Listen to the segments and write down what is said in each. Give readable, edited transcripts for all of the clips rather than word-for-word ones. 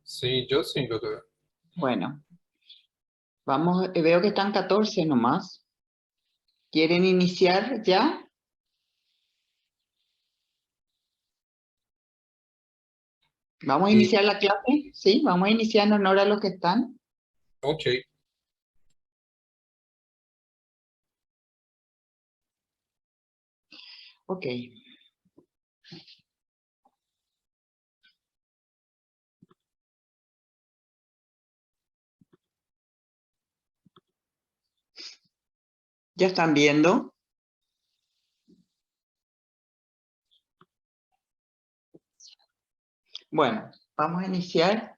Sí, yo sí lo veo. Bueno, vamos, veo que están 14 nomás. ¿Quieren iniciar ya? ¿Vamos a Y, iniciar la clase? Sí, vamos a iniciar en honor a los que están. ok, Ok. ¿Ya están viendo? Bueno, vamos a iniciar.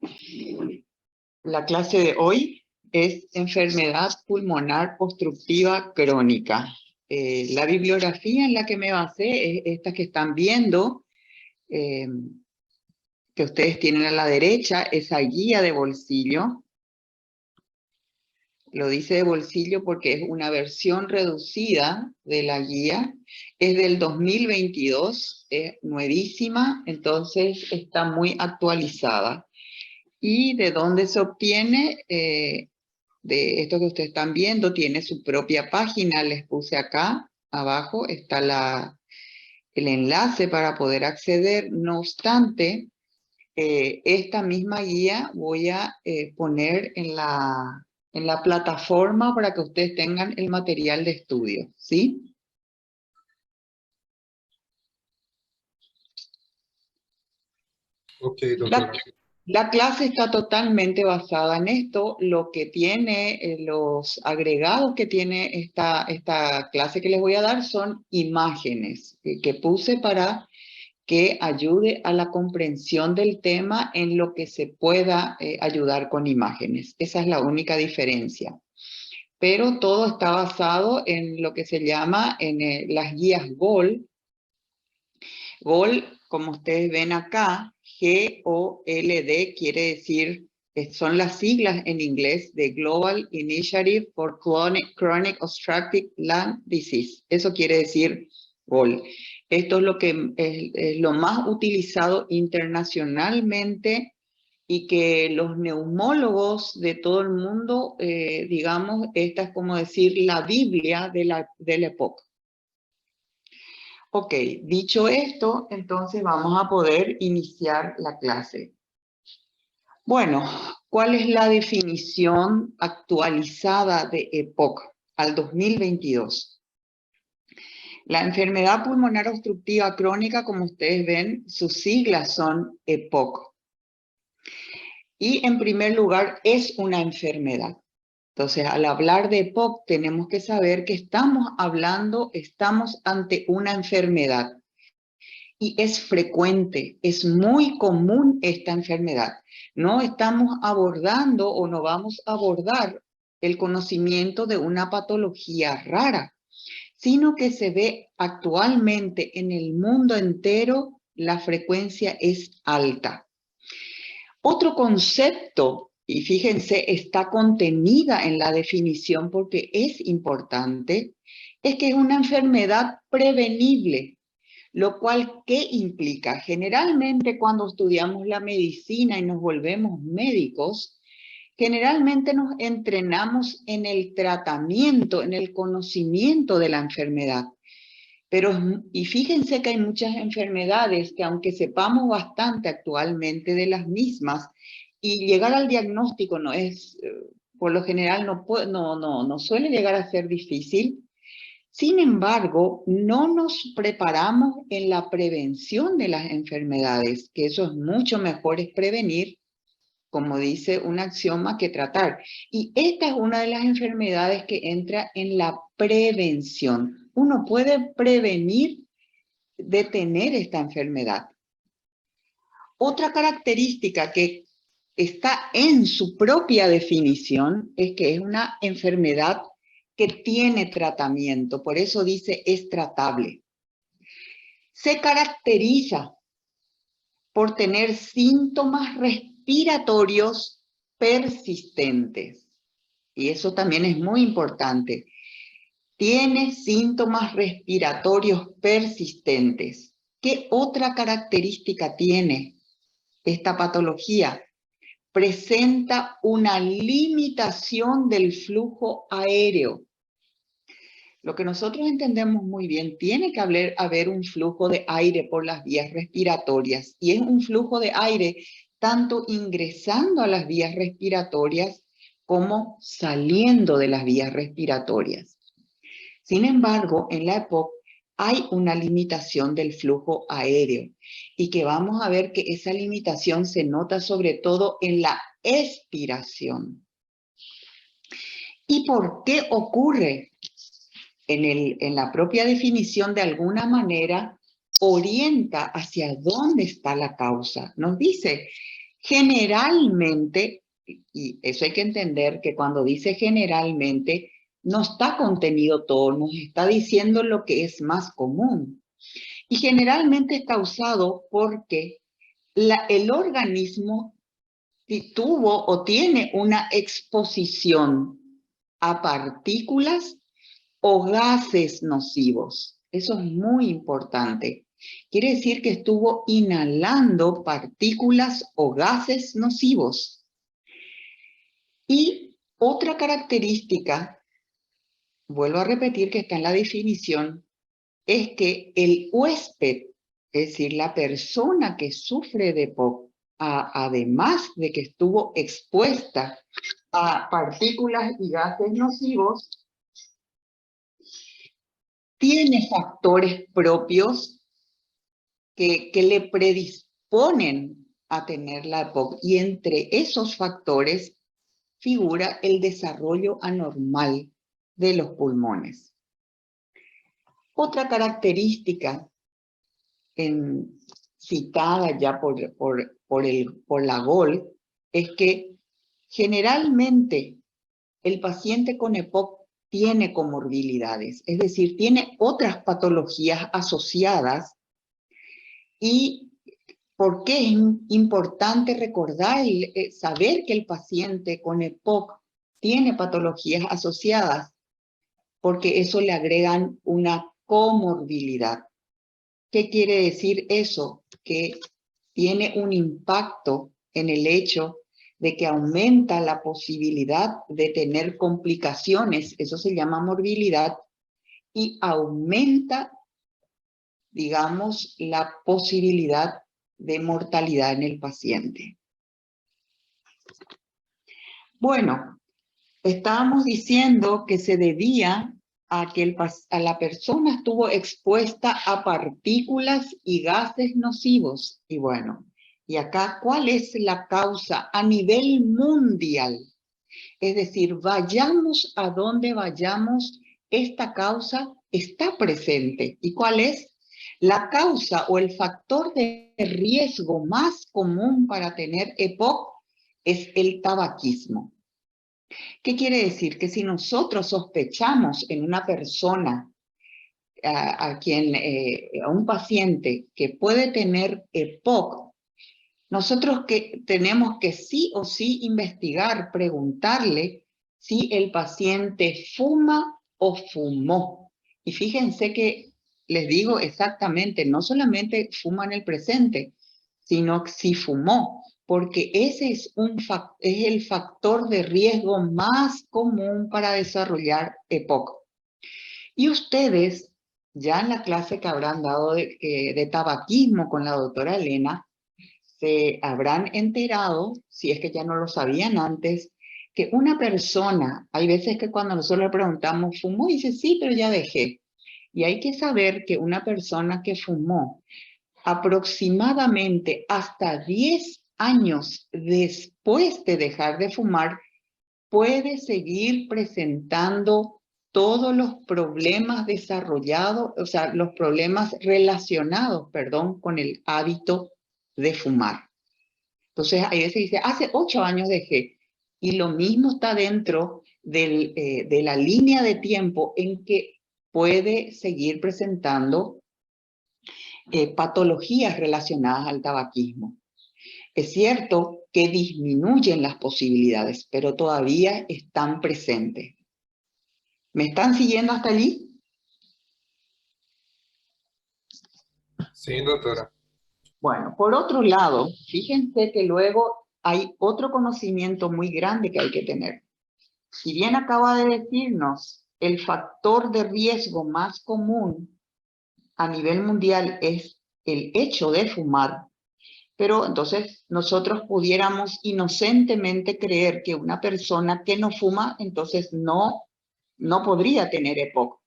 La clase de hoy es enfermedad pulmonar obstructiva crónica. La bibliografía en la que me basé es esta que están viendo, que ustedes tienen a la derecha, esa guía de bolsillo. Lo dice de bolsillo porque es una versión reducida de la guía. Es del 2022, es nuevísima, entonces está muy actualizada. ¿Y de dónde se obtiene? De esto que ustedes están viendo, tiene su propia página, les puse acá abajo, está el enlace para poder acceder. No obstante, esta misma guía voy a poner en la plataforma para que ustedes tengan el material de estudio, ¿sí? ok, La, doctora. la clase está totalmente basada en esto. Lo que tiene, los agregados que tiene esta clase que les voy a dar son imágenes que puse para que ayude a la comprensión del tema en lo que se pueda ayudar con imágenes. Esa es la única diferencia. Pero todo está basado en lo que se llama en las guías GOL. GOL, como ustedes ven acá, GOLD quiere decir, son las siglas en inglés de Global Initiative for Chronic Obstructive Lung Disease. Eso quiere decir GOL. Esto es lo que es lo más utilizado internacionalmente y que los neumólogos de todo el mundo, digamos, esta es como decir la Biblia de la época. Ok, dicho esto, entonces vamos a poder iniciar la clase. Bueno, ¿cuál es la definición actualizada de EPOC al 2022? La enfermedad pulmonar obstructiva crónica, como ustedes ven, sus siglas son EPOC. Y en primer lugar, es una enfermedad. Entonces, al hablar de EPOC, tenemos que saber que estamos ante una enfermedad. Y es frecuente, es muy común esta enfermedad. No estamos abordando o no vamos a abordar el conocimiento de una patología rara, sino que se ve actualmente en el mundo entero, la frecuencia es alta. Otro concepto, y fíjense, está contenida en la definición porque es importante, es que es una enfermedad prevenible. Lo cual, ¿qué implica? Generalmente cuando estudiamos la medicina y nos volvemos médicos, generalmente nos entrenamos en el tratamiento, en el conocimiento de la enfermedad. Pero, y fíjense que hay muchas enfermedades que aunque sepamos bastante actualmente de las mismas, y llegar al diagnóstico no es, por lo general no suele llegar a ser difícil. Sin embargo, no nos preparamos en la prevención de las enfermedades, que eso es mucho mejor, es prevenir, como dice un axioma, que tratar. Y esta es una de las enfermedades que entra en la prevención. Uno puede prevenir de tener esta enfermedad. Otra característica que está en su propia definición es que es una enfermedad que tiene tratamiento, por eso dice es tratable. Se caracteriza por tener síntomas respiratorios persistentes. Y eso también es muy importante. Tiene síntomas respiratorios persistentes. ¿Qué otra característica tiene esta patología? presenta una limitación del flujo aéreo. Lo que nosotros entendemos muy bien, tiene que haber un flujo de aire por las vías respiratorias, y es un flujo de aire tanto ingresando a las vías respiratorias como saliendo de las vías respiratorias. Sin embargo, en la EPOC hay una limitación del flujo aéreo, y que vamos a ver que esa limitación se nota sobre todo en la expiración. ¿Y por qué ocurre? En la propia definición, de alguna manera, orienta hacia dónde está la causa. Nos dice, generalmente, y eso hay que entender, que cuando dice generalmente, no está contenido todo, nos está diciendo lo que es más común. Y generalmente es causado porque el organismo tuvo o tiene una exposición a partículas o gases nocivos. Eso es muy importante. Quiere decir que estuvo inhalando partículas o gases nocivos. Y otra característica, vuelvo a repetir que está en la definición, es que el huésped, es decir, la persona que sufre de EPOC, además de que estuvo expuesta a partículas y gases nocivos, tiene factores propios que le predisponen a tener la EPOC, y entre esos factores figura el desarrollo anormal de los pulmones. Otra característica citada ya por la GOL es que generalmente el paciente con EPOC tiene comorbilidades, es decir, tiene otras patologías asociadas. ¿Y por qué es importante recordar y saber que el paciente con EPOC tiene patologías asociadas? Porque eso le agregan una comorbilidad. ¿Qué quiere decir eso? Que tiene un impacto en el hecho de que aumenta la posibilidad de tener complicaciones, eso se llama morbilidad, y aumenta, digamos, la posibilidad de mortalidad en el paciente. Bueno, estábamos diciendo que se debía a que la persona estuvo expuesta a partículas y gases nocivos. Y bueno, y acá, ¿cuál es la causa a nivel mundial? Es decir, vayamos a donde vayamos, esta causa está presente. ¿Y cuál es? La causa o el factor de riesgo más común para tener EPOC es el tabaquismo. ¿Qué quiere decir? Que si nosotros sospechamos en una persona, a un paciente que puede tener EPOC, nosotros tenemos que sí o sí investigar, preguntarle si el paciente fuma o fumó. Y fíjense que les digo exactamente, no solamente fuma en el presente, sino si fumó, porque ese es el factor de riesgo más común para desarrollar EPOC. Y ustedes, ya en la clase que habrán dado de tabaquismo con la doctora Elena, se habrán enterado, si es que ya no lo sabían antes, que una persona, hay veces que cuando nosotros le preguntamos, ¿fumó? Y dice, sí, pero ya dejé. Y hay que saber que una persona que fumó aproximadamente hasta 10 años después de dejar de fumar, puede seguir presentando todos los problemas desarrollados, o sea, los problemas relacionados, perdón, con el hábito de fumar. Entonces, ahí se dice, hace 8 años dejé. Y lo mismo está dentro de la línea de tiempo en que puede seguir presentando patologías relacionadas al tabaquismo. Es cierto que disminuyen las posibilidades, pero todavía están presentes. ¿Me están siguiendo hasta allí? Sí, doctora. Bueno, por otro lado, fíjense que luego hay otro conocimiento muy grande que hay que tener. Si bien acaba de decirnos el factor de riesgo más común a nivel mundial es el hecho de fumar, pero entonces nosotros pudiéramos inocentemente creer que una persona que no fuma, entonces no podría tener EPOC.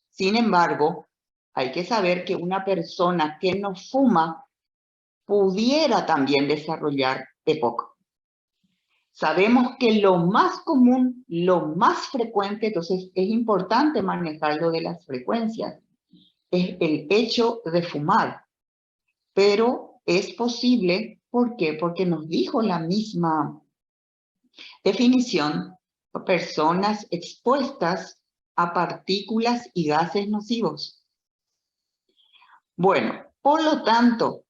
Sin embargo, hay que saber que una persona que no fuma pudiera también desarrollar EPOC. Sabemos que lo más común, lo más frecuente, entonces es importante manejar lo de las frecuencias, es el hecho de fumar. Pero es posible, ¿por qué? Porque nos dijo la misma definición, personas expuestas a partículas y gases nocivos. Bueno, por lo tanto,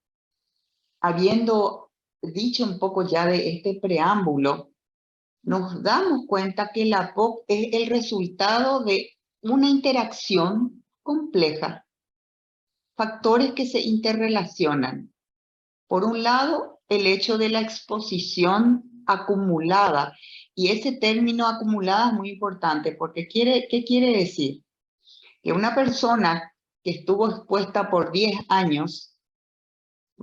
habiendo dicho un poco ya de este preámbulo, nos damos cuenta que la POC es el resultado de una interacción compleja, factores que se interrelacionan. Por un lado, el hecho de la exposición acumulada, y ese término acumulada es muy importante porque ¿qué quiere decir? Que una persona que estuvo expuesta por 10 años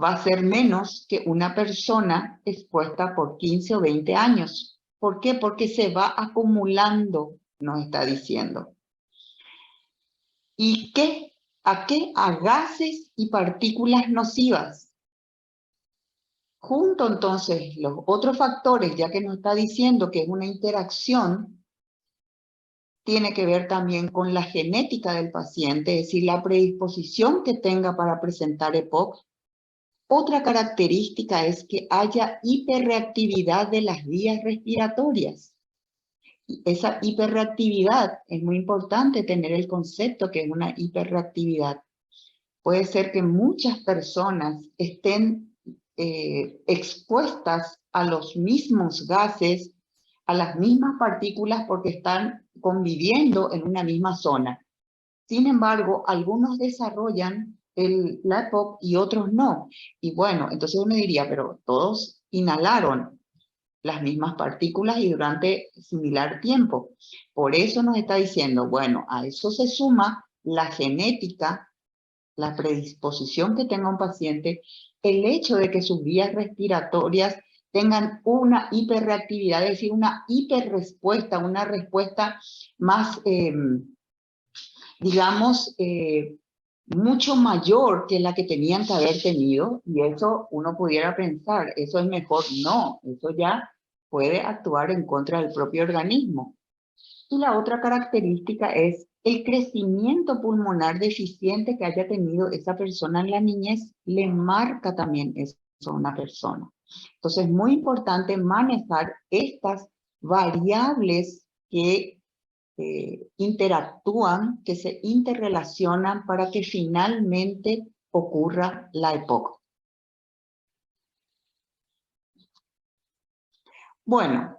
va a ser menos que una persona expuesta por 15 o 20 años. ¿Por qué? Porque se va acumulando, nos está diciendo. ¿Y qué? ¿A qué? A gases y partículas nocivas. Junto entonces los otros factores, ya que nos está diciendo que es una interacción, tiene que ver también con la genética del paciente, es decir, la predisposición que tenga para presentar EPOC. Otra característica es que haya hiperreactividad de las vías respiratorias. Esa hiperreactividad, es muy importante tener el concepto que es una hiperreactividad. Puede ser que muchas personas estén expuestas a los mismos gases, a las mismas partículas porque están conviviendo en una misma zona. Sin embargo, algunos desarrollan la EPOC y otros no. Y bueno, entonces uno diría, pero todos inhalaron las mismas partículas y durante similar tiempo. Por eso nos está diciendo, bueno, a eso se suma la genética, la predisposición que tenga un paciente, el hecho de que sus vías respiratorias tengan una hiperreactividad, es decir, una hiperrespuesta, una respuesta más, digamos, mucho mayor que la que tenían que haber tenido, y eso uno pudiera pensar, eso es mejor. No, eso ya puede actuar en contra del propio organismo. Y la otra característica es el crecimiento pulmonar deficiente que haya tenido esa persona en la niñez, le marca también eso a una persona. Entonces es muy importante manejar estas variables que interactúan, que se interrelacionan para que finalmente ocurra la EPOC. Bueno,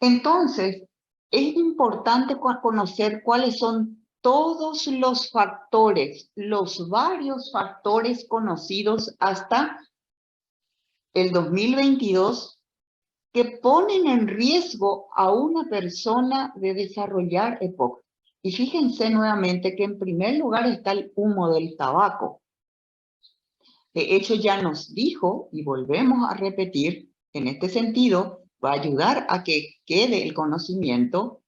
entonces es importante conocer cuáles son todos los factores, los varios factores conocidos hasta el 2022 que ponen en riesgo a una persona de desarrollar EPOC. Y fíjense nuevamente que en primer lugar está el humo del tabaco. De hecho, ya nos dijo, y volvemos a repetir, en este sentido, va a ayudar a que quede el conocimiento,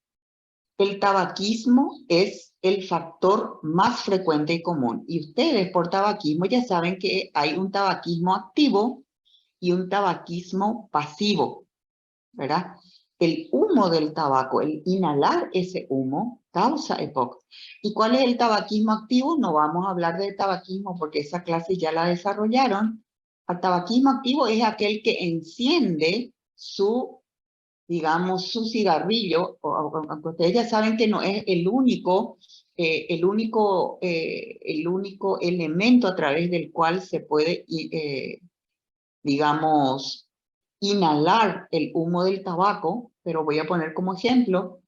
el tabaquismo es el factor más frecuente y común. Y ustedes por tabaquismo ya saben que hay un tabaquismo activo y un tabaquismo pasivo, ¿verdad? El humo del tabaco, el inhalar ese humo, causa EPOC. ¿Y cuál es el tabaquismo activo? No vamos a hablar de tabaquismo porque esa clase ya la desarrollaron. El tabaquismo activo es aquel que enciende su, digamos, su cigarrillo, aunque ustedes ya saben que no es el único elemento a través del cual se puede, digamos, inhalar el humo del tabaco, pero voy a poner como ejemplo,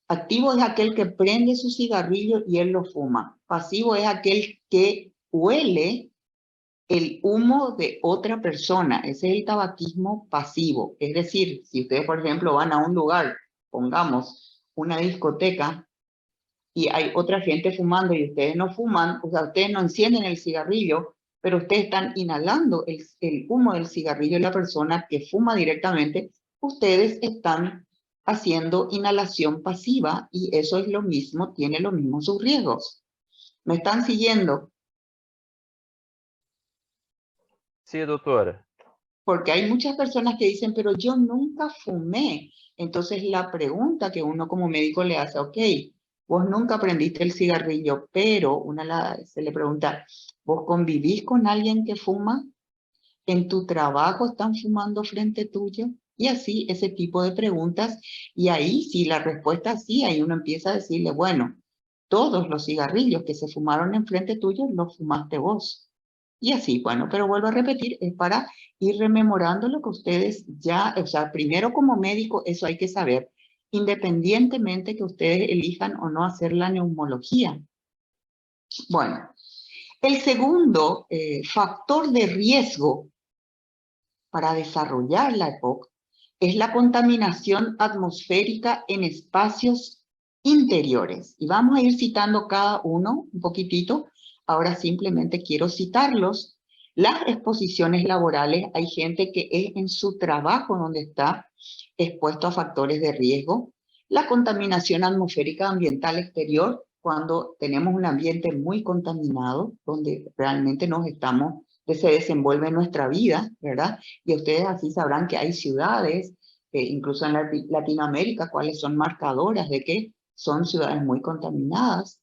activo es aquel que prende su cigarrillo y él lo fuma. Pasivo es aquel que huele el humo de otra persona. Ese es el tabaquismo pasivo. Es decir, si ustedes, por ejemplo, van a un lugar, pongamos una discoteca, y hay otra gente fumando y ustedes no fuman, o sea, ustedes no encienden el cigarrillo, pero ustedes están inhalando el humo del cigarrillo de la persona que fuma directamente, ustedes están haciendo inhalación pasiva y eso es lo mismo, tiene lo mismo sus riesgos. ¿Me están siguiendo? Sim, doutora. Porque hay muchas personas que dicen, pero yo nunca fumé. Entonces la pregunta que uno como médico le hace, ok, vos nunca aprendiste el cigarrillo, pero se le pregunta, ¿vos convivís con alguien que fuma? ¿En tu trabajo están fumando frente tuyo? Y así, ese tipo de preguntas. Y ahí, si la respuesta es sí, ahí uno empieza a decirle, bueno, todos los cigarrillos que se fumaron enfrente tuyo los fumaste vos. Y así, bueno, pero vuelvo a repetir, es para ir rememorando lo que ustedes ya, o sea, primero como médico, eso hay que saber, independientemente que ustedes elijan o no hacer la neumología. Bueno, el segundo factor de riesgo para desarrollar la EPOC es la contaminación atmosférica en espacios interiores. Y vamos a ir citando cada uno un poquitito. Ahora simplemente quiero citarlos. Las exposiciones laborales, hay gente que es en su trabajo donde está expuesto a factores de riesgo. La contaminación atmosférica ambiental exterior, cuando tenemos un ambiente muy contaminado, donde realmente se desenvuelve nuestra vida, ¿verdad? Y ustedes así sabrán que hay ciudades, incluso en Latinoamérica, cuáles son marcadoras de que son ciudades muy contaminadas.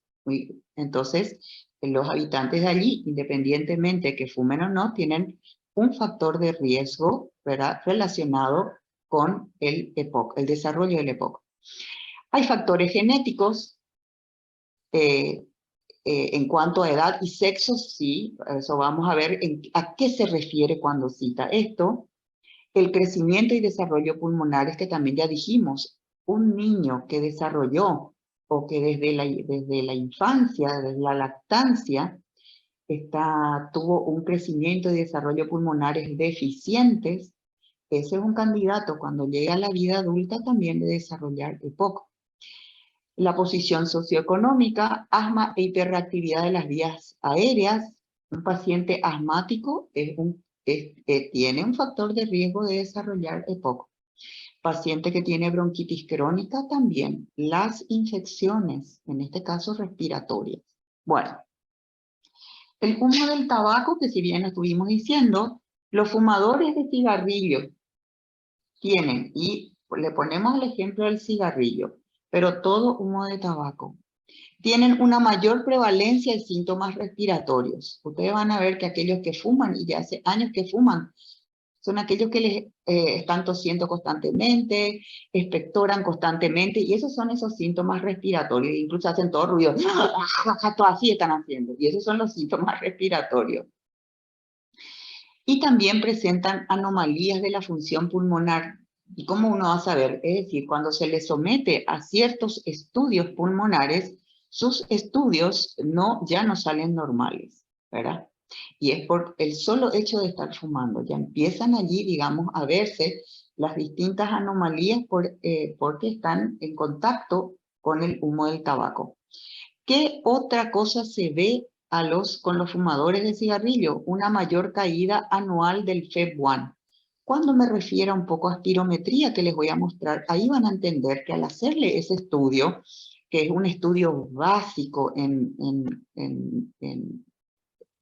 Entonces, los habitantes de allí, independientemente que fumen o no, tienen un factor de riesgo, ¿verdad?, relacionado con el EPOC, el desarrollo del EPOC. Hay factores genéticos, en cuanto a edad y sexo, sí, eso vamos a ver a qué se refiere cuando cita esto. El crecimiento y desarrollo pulmonares, que también ya dijimos, un niño que desarrolló o que desde la infancia, desde la lactancia, tuvo un crecimiento y desarrollo pulmonares deficientes, ese es un candidato cuando llegue a la vida adulta también de desarrollar EPOC. La posición socioeconómica, asma e hiperreactividad de las vías aéreas. Un paciente asmático tiene un factor de riesgo de desarrollar EPOC. Paciente que tiene bronquitis crónica también. Las infecciones, en este caso respiratorias. Bueno, el humo del tabaco, que si bien lo estuvimos diciendo, los fumadores de cigarrillo tienen, y le ponemos el ejemplo del cigarrillo, pero todo humo de tabaco, tienen una mayor prevalencia de síntomas respiratorios. Ustedes van a ver que aquellos que fuman, y ya hace años que fuman, son aquellos que les están tosiendo constantemente, expectoran constantemente, y esos son esos síntomas respiratorios, incluso hacen todo ruido, todo así están haciendo, y esos son los síntomas respiratorios. Y también presentan anomalías de la función pulmonar. ¿Y cómo uno va a saber? Es decir, cuando se les somete a ciertos estudios pulmonares, sus estudios ya no salen normales, ¿verdad? Y es por el solo hecho de estar fumando. Ya empiezan allí, digamos, a verse las distintas anomalías porque están en contacto con el humo del tabaco. ¿Qué otra cosa se ve con los fumadores de cigarrillo? Una mayor caída anual del FEV1. Cuando me refiero un poco a espirometría, que les voy a mostrar, ahí van a entender que al hacerle ese estudio, que es un estudio básico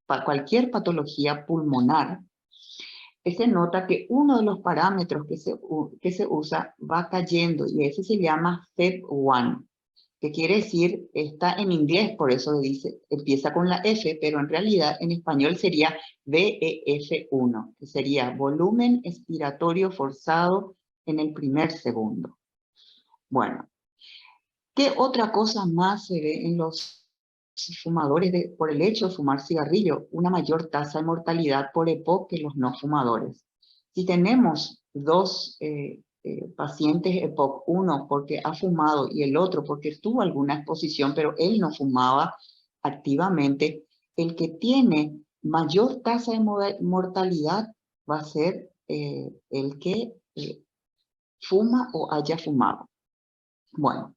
para cualquier patología pulmonar, se nota que uno de los parámetros que se usa va cayendo y ese se llama FEV1. Que quiere decir, está en inglés, por eso dice, empieza con la F, pero en realidad en español sería VEF1, que sería volumen expiratorio forzado en el primer segundo. Bueno, ¿qué otra cosa más se ve en los fumadores por el hecho de fumar cigarrillo? Una mayor tasa de mortalidad por EPOC que los no fumadores. Si tenemos dos pacientes EPOC, uno porque ha fumado y el otro porque tuvo alguna exposición, pero él no fumaba activamente, el que tiene mayor tasa de mortalidad va a ser el que fuma o haya fumado. Bueno,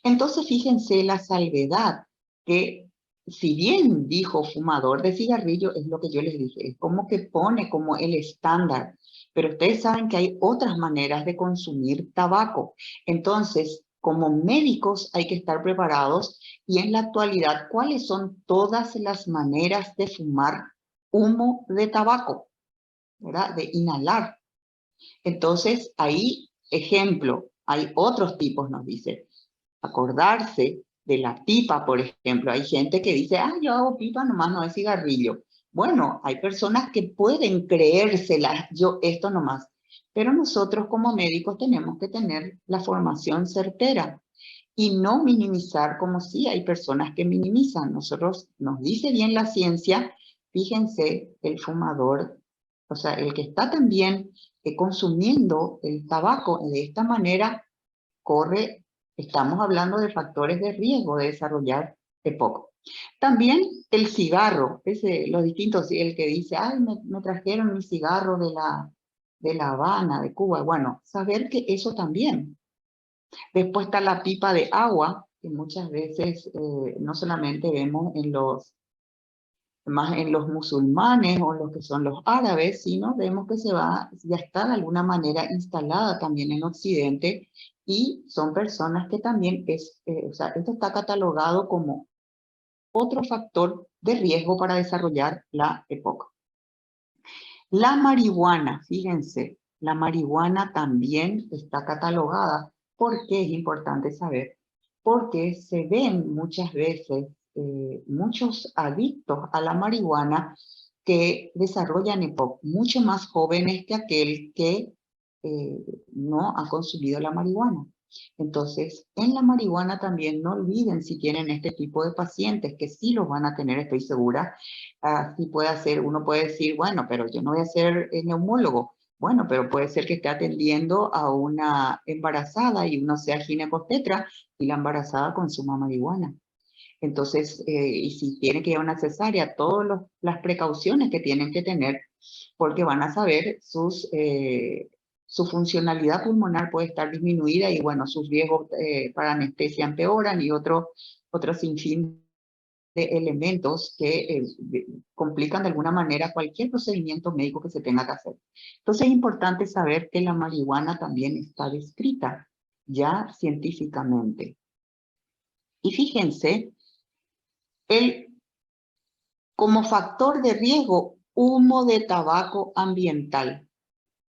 entonces fíjense la salvedad, que si bien dijo fumador de cigarrillo, es lo que yo les dije, es como que pone como el estándar, pero ustedes saben que hay otras maneras de consumir tabaco. Entonces, como médicos hay que estar preparados, y en la actualidad, ¿cuáles son todas las maneras de fumar humo de tabaco? ¿Verdad? De inhalar. Entonces, ahí, ejemplo, hay otros tipos, nos dice. Acordarse de la pipa, por ejemplo. Hay gente que dice, ah, yo hago pipa nomás, no es cigarrillo. Bueno, hay personas que pueden creérselas, yo esto nomás. Pero nosotros como médicos tenemos que tener la formación certera y no minimizar, como si hay personas que minimizan. Nosotros, nos dice bien la ciencia, fíjense, el fumador, o sea, el que está también consumiendo el tabaco de esta manera, corre, estamos hablando de factores de riesgo de desarrollar EPOC. También el cigarro, los distintos, el que dice, ay, me trajeron mi cigarro de La Habana, de Cuba. Bueno, saber que eso también. Después está la pipa de agua, que muchas veces no solamente vemos más en los musulmanes o los que son los árabes, sino vemos que ya está de alguna manera instalada también en Occidente, y son personas que también o sea, esto está catalogado como otro factor de riesgo para desarrollar la EPOC. La marihuana, fíjense, la marihuana también está catalogada. ¿Por qué es importante saber? Porque se ven muchas veces muchos adictos a la marihuana que desarrollan EPOC mucho más jóvenes que aquel que no ha consumido la marihuana. Entonces, en la marihuana también no olviden, si tienen este tipo de pacientes, que sí los van a tener, estoy segura. Así puede hacer, uno puede decir, bueno, pero yo no voy a ser neumólogo. Bueno, pero puede ser que esté atendiendo a una embarazada y uno sea ginecostetra y la embarazada consuma marihuana. Entonces, y si tiene que ir a una cesárea, todas las precauciones que tienen que tener, porque van a saber su funcionalidad pulmonar puede estar disminuida, y bueno, sus riesgos para anestesia empeoran, y otro sinfín de elementos que complican de alguna manera cualquier procedimiento médico que se tenga que hacer. Entonces es importante saber que la marihuana también está descrita ya científicamente. Y fíjense, como factor de riesgo, humo de tabaco ambiental.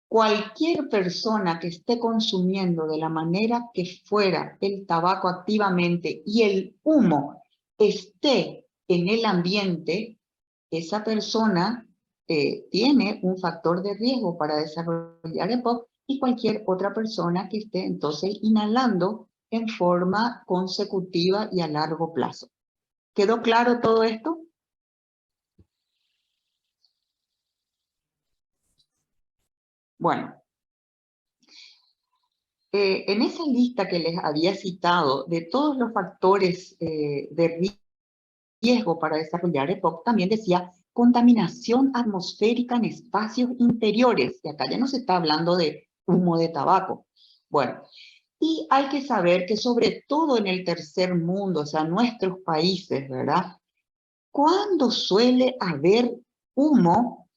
Cualquier persona que esté consumiendo de la manera que fuera el tabaco activamente y el humo esté en el ambiente, esa persona tiene un factor de riesgo para desarrollar EPOC, y cualquier otra persona que esté entonces inhalando en forma consecutiva y a largo plazo. ¿Quedó claro todo esto? Bueno, en esa lista que les había citado de todos los factores de riesgo para desarrollar EPOC, también decía contaminación atmosférica en espacios interiores, y acá ya no se está hablando de humo de tabaco. Bueno, y hay que saber que sobre todo en el tercer mundo, o sea, nuestros países, ¿verdad? ¿Cuándo suele haber humo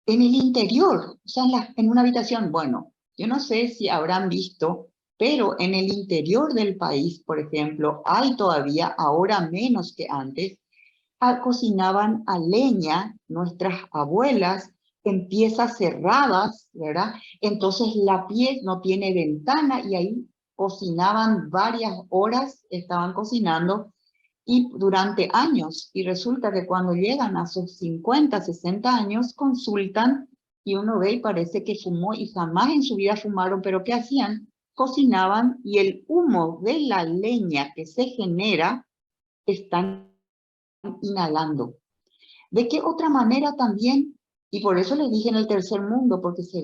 en el interior? O sea, en una habitación. Bueno, yo no sé si habrán visto, pero en el interior del país, por ejemplo, hay todavía, ahora menos que antes, cocinaban a leña nuestras abuelas en piezas cerradas, ¿verdad? Entonces la pieza no tiene ventana, y ahí cocinaban varias horas, estaban cocinando, y durante años. Y resulta que cuando llegan a sus 50, 60 años, consultan y uno ve y parece que fumó, y jamás en su vida fumaron. ¿Pero qué hacían? Cocinaban, y el humo de la leña que se genera están inhalando. ¿De qué otra manera también? Y por eso les dije en el tercer mundo, porque se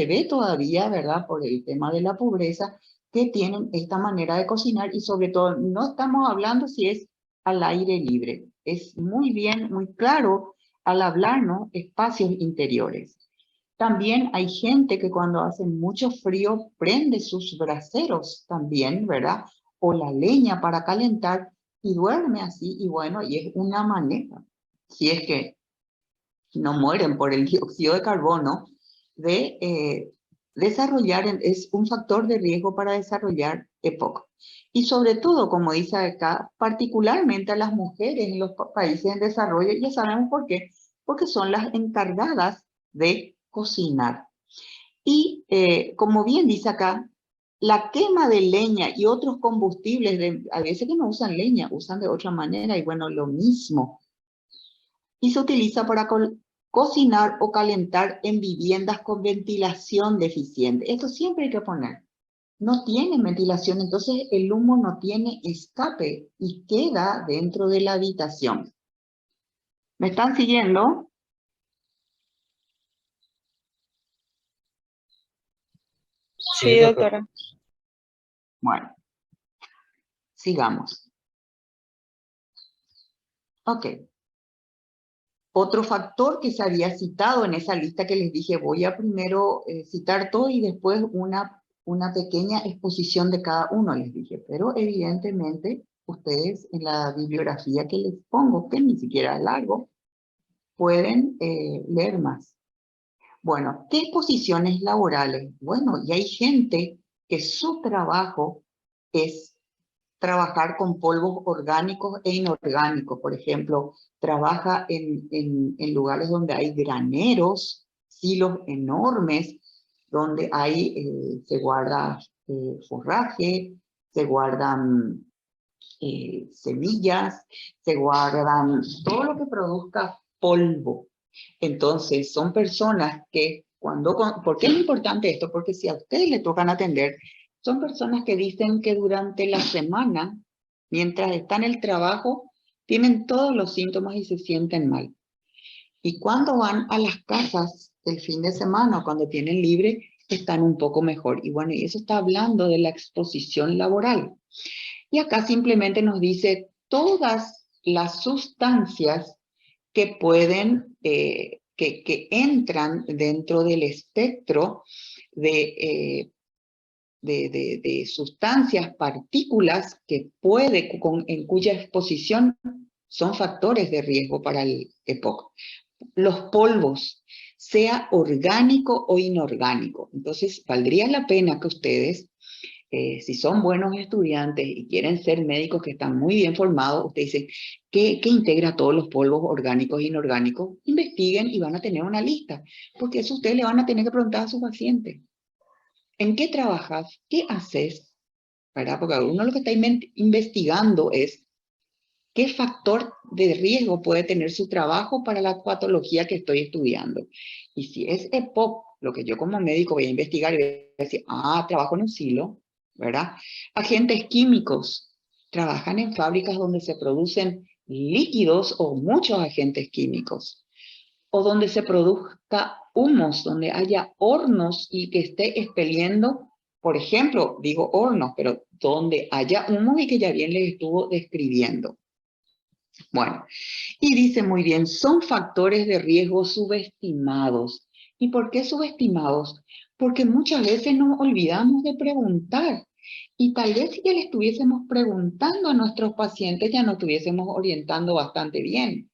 ve todavía, ¿verdad? Por el tema de la pobreza, que tienen esta manera de cocinar, y sobre todo no estamos hablando si es al aire libre. Es muy bien, muy claro al hablar, ¿no? Espacios interiores. También hay gente que cuando hace mucho frío prende sus braseros también, ¿verdad? O la leña para calentar y duerme así. Y bueno, y es una manera, si es que no mueren por el dióxido de carbono, de desarrollar, es un factor de riesgo para desarrollar EPOC. Y sobre todo, como dice acá, particularmente a las mujeres en los países en desarrollo, ya sabemos por qué, porque son las encargadas de cocinar. Y como bien dice acá, la quema de leña y otros combustibles, a veces que no usan leña, usan de otra manera, y bueno, lo mismo. Y se utiliza para cocinar o calentar en viviendas con ventilación deficiente. Esto siempre hay que poner. No tiene ventilación, entonces el humo no tiene escape y queda dentro de la habitación. ¿Me están siguiendo? Sí, Sí, doctora. doctora. Bueno, sigamos. Ok. Otro factor que se había citado en esa lista que les dije, voy a primero citar todo y después una pequeña exposición de cada uno, les dije. Pero evidentemente ustedes en la bibliografía que les pongo, que ni siquiera es largo, pueden leer más. Bueno, ¿qué posiciones laborales? Bueno, y hay gente que su trabajo es trabajar con polvos orgánicos e inorgánicos. Por ejemplo, trabaja en lugares donde hay graneros, silos enormes, donde se guarda forraje, se guardan semillas, se guardan todo lo que produzca polvo. Entonces, son personas que ¿por qué es importante esto? Porque si a ustedes le tocan atender, son personas que dicen que durante la semana, mientras están en el trabajo, tienen todos los síntomas y se sienten mal. Y cuando van a las casas el fin de semana, cuando tienen libre, están un poco mejor. Y bueno, y eso está hablando de la exposición laboral. Y acá simplemente nos dice todas las sustancias que pueden, que entran dentro del espectro de sustancias, partículas que en cuya exposición son factores de riesgo para el EPOC. Los polvos, sea orgánico o inorgánico. Entonces, valdría la pena que ustedes, si son buenos estudiantes y quieren ser médicos que están muy bien formados, ustedes dicen, ¿qué integra todos los polvos orgánicos e inorgánicos? Investiguen y van a tener una lista, porque eso ustedes le van a tener que preguntar a sus pacientes. ¿En qué trabajas? ¿Qué haces? ¿Verdad? Porque uno lo que está investigando es qué factor de riesgo puede tener su trabajo para la patología que estoy estudiando. Y si es EPOC, lo que yo como médico voy a investigar y voy a decir, trabajo en un silo, ¿verdad? Agentes químicos trabajan en fábricas donde se producen líquidos o muchos agentes químicos, o donde se produzca humos, donde haya hornos y que esté expeliendo, por ejemplo, digo hornos, pero donde haya humos y que ya bien les estuvo describiendo. Bueno, y dice muy bien, son factores de riesgo subestimados. ¿Y por qué subestimados? Porque muchas veces nos olvidamos de preguntar. Y tal vez si ya le estuviésemos preguntando a nuestros pacientes, ya nos estuviésemos orientando bastante bien.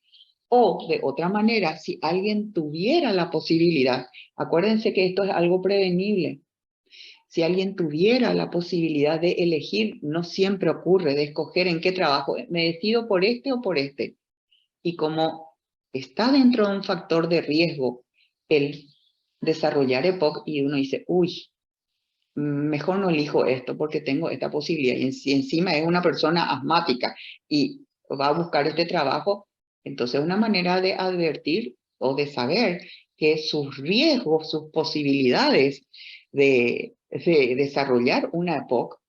O de otra manera, si alguien tuviera la posibilidad, acuérdense que esto es algo prevenible. Si alguien tuviera la posibilidad de elegir, no siempre ocurre, de escoger en qué trabajo, me decido por este o por este. Y como está dentro de un factor de riesgo el desarrollar EPOC y uno dice, uy, mejor no elijo esto porque tengo esta posibilidad. Y si encima es una persona asmática y va a buscar este trabajo, entonces es una manera de advertir o de saber que sus riesgos, sus posibilidades de desarrollar una EPOC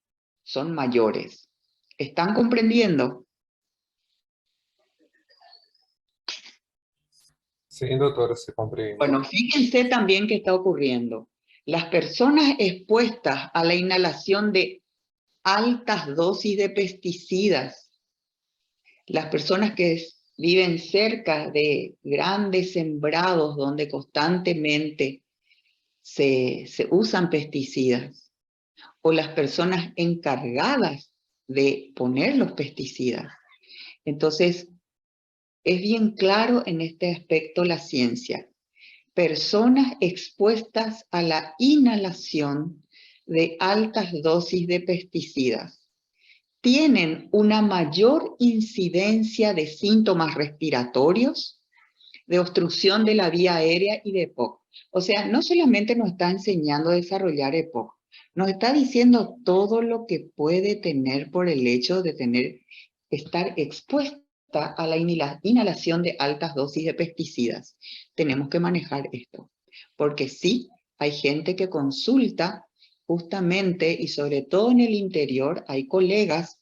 son mayores. ¿Están comprendiendo? Sí, doctora, se comprende. Bueno, fíjense también qué está ocurriendo. Las personas expuestas a la inhalación de altas dosis de pesticidas, las personas que viven cerca de grandes sembrados donde constantemente se usan pesticidas, o las personas encargadas de poner los pesticidas. Entonces, es bien claro en este aspecto la ciencia. Personas expuestas a la inhalación de altas dosis de pesticidas tienen una mayor incidencia de síntomas respiratorios, de obstrucción de la vía aérea y de EPOC. O sea, no solamente nos está enseñando a desarrollar EPOC, nos está diciendo todo lo que puede tener por el hecho de estar expuesta a la inhalación de altas dosis de pesticidas. Tenemos que manejar esto, porque sí, hay gente que consulta justamente, y sobre todo en el interior, hay colegas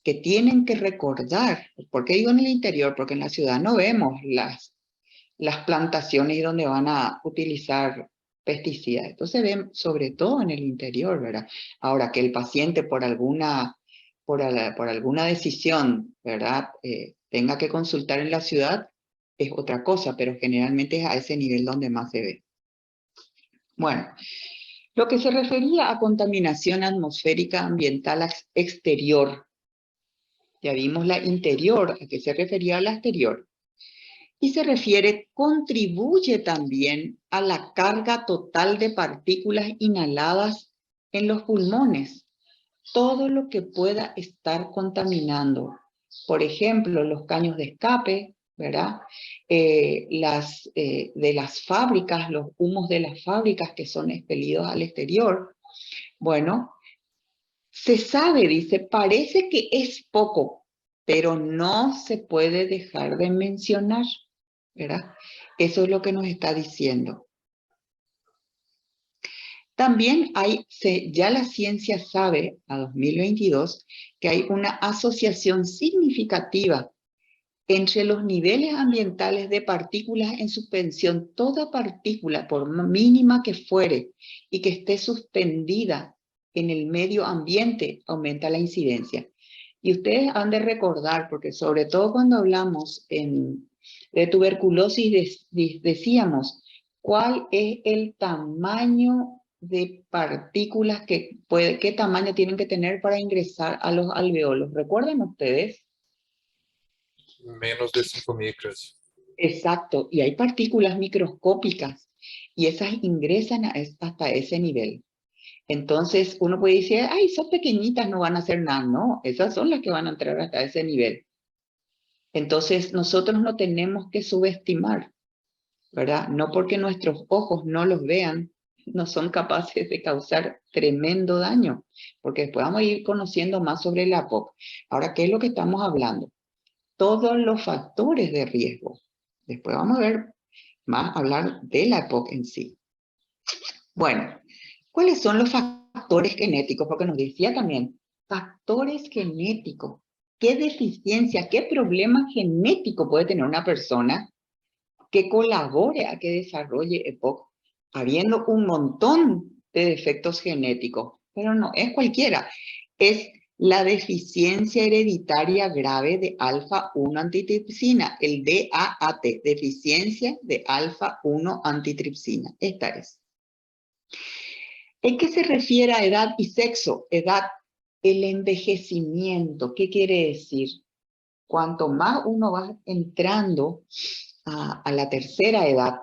que tienen que recordar. ¿Por qué digo en el interior? Porque en la ciudad no vemos las plantaciones donde van a utilizar pesticidas. Esto se ve sobre todo en el interior, ¿verdad? Ahora, que el paciente por alguna decisión, ¿verdad? Tenga que consultar en la ciudad, es otra cosa, pero generalmente es a ese nivel donde más se ve. Bueno, lo que se refería a contaminación atmosférica ambiental exterior, ya vimos la interior, ¿a qué se refería a la exterior? Y se refiere, contribuye también a la carga total de partículas inhaladas en los pulmones. Todo lo que pueda estar contaminando. Por ejemplo, los caños de escape, ¿verdad? De las fábricas, los humos de las fábricas que son expelidos al exterior. Bueno, se sabe, dice, parece que es poco, pero no se puede dejar de mencionar, ¿verdad? Eso es lo que nos está diciendo. También ya la ciencia sabe, a 2022, que hay una asociación significativa entre los niveles ambientales de partículas en suspensión. Toda partícula, por mínima que fuere, y que esté suspendida en el medio ambiente, aumenta la incidencia. Y ustedes han de recordar, porque sobre todo cuando hablamos de tuberculosis, decíamos, ¿cuál es el tamaño de partículas qué tamaño tienen que tener para ingresar a los alveolos? ¿Recuerdan ustedes? Menos de 5 micras. Exacto, y hay partículas microscópicas y esas ingresan hasta ese nivel. Entonces uno puede decir, ay, son pequeñitas, no van a hacer nada. No, esas son las que van a entrar hasta ese nivel. Entonces nosotros no tenemos que subestimar, ¿verdad? No porque nuestros ojos no los vean, no son capaces de causar tremendo daño, porque después vamos a ir conociendo más sobre la POC. Ahora, ¿qué es lo que estamos hablando? Todos los factores de riesgo. Después vamos a ver más, hablar de la EPOC en sí. Bueno, ¿cuáles son los factores genéticos? Porque nos decía también, factores genéticos. ¿Qué deficiencia, qué problema genético puede tener una persona que colabore a que desarrolle EPOC, habiendo un montón de defectos genéticos? Pero no es cualquiera, es la deficiencia hereditaria grave de alfa-1 antitripsina, el DAAT, deficiencia de alfa-1 antitripsina. Esta es. ¿En qué se refiere a edad y sexo? Edad, el envejecimiento. ¿Qué quiere decir? Cuanto más uno va entrando a la tercera edad,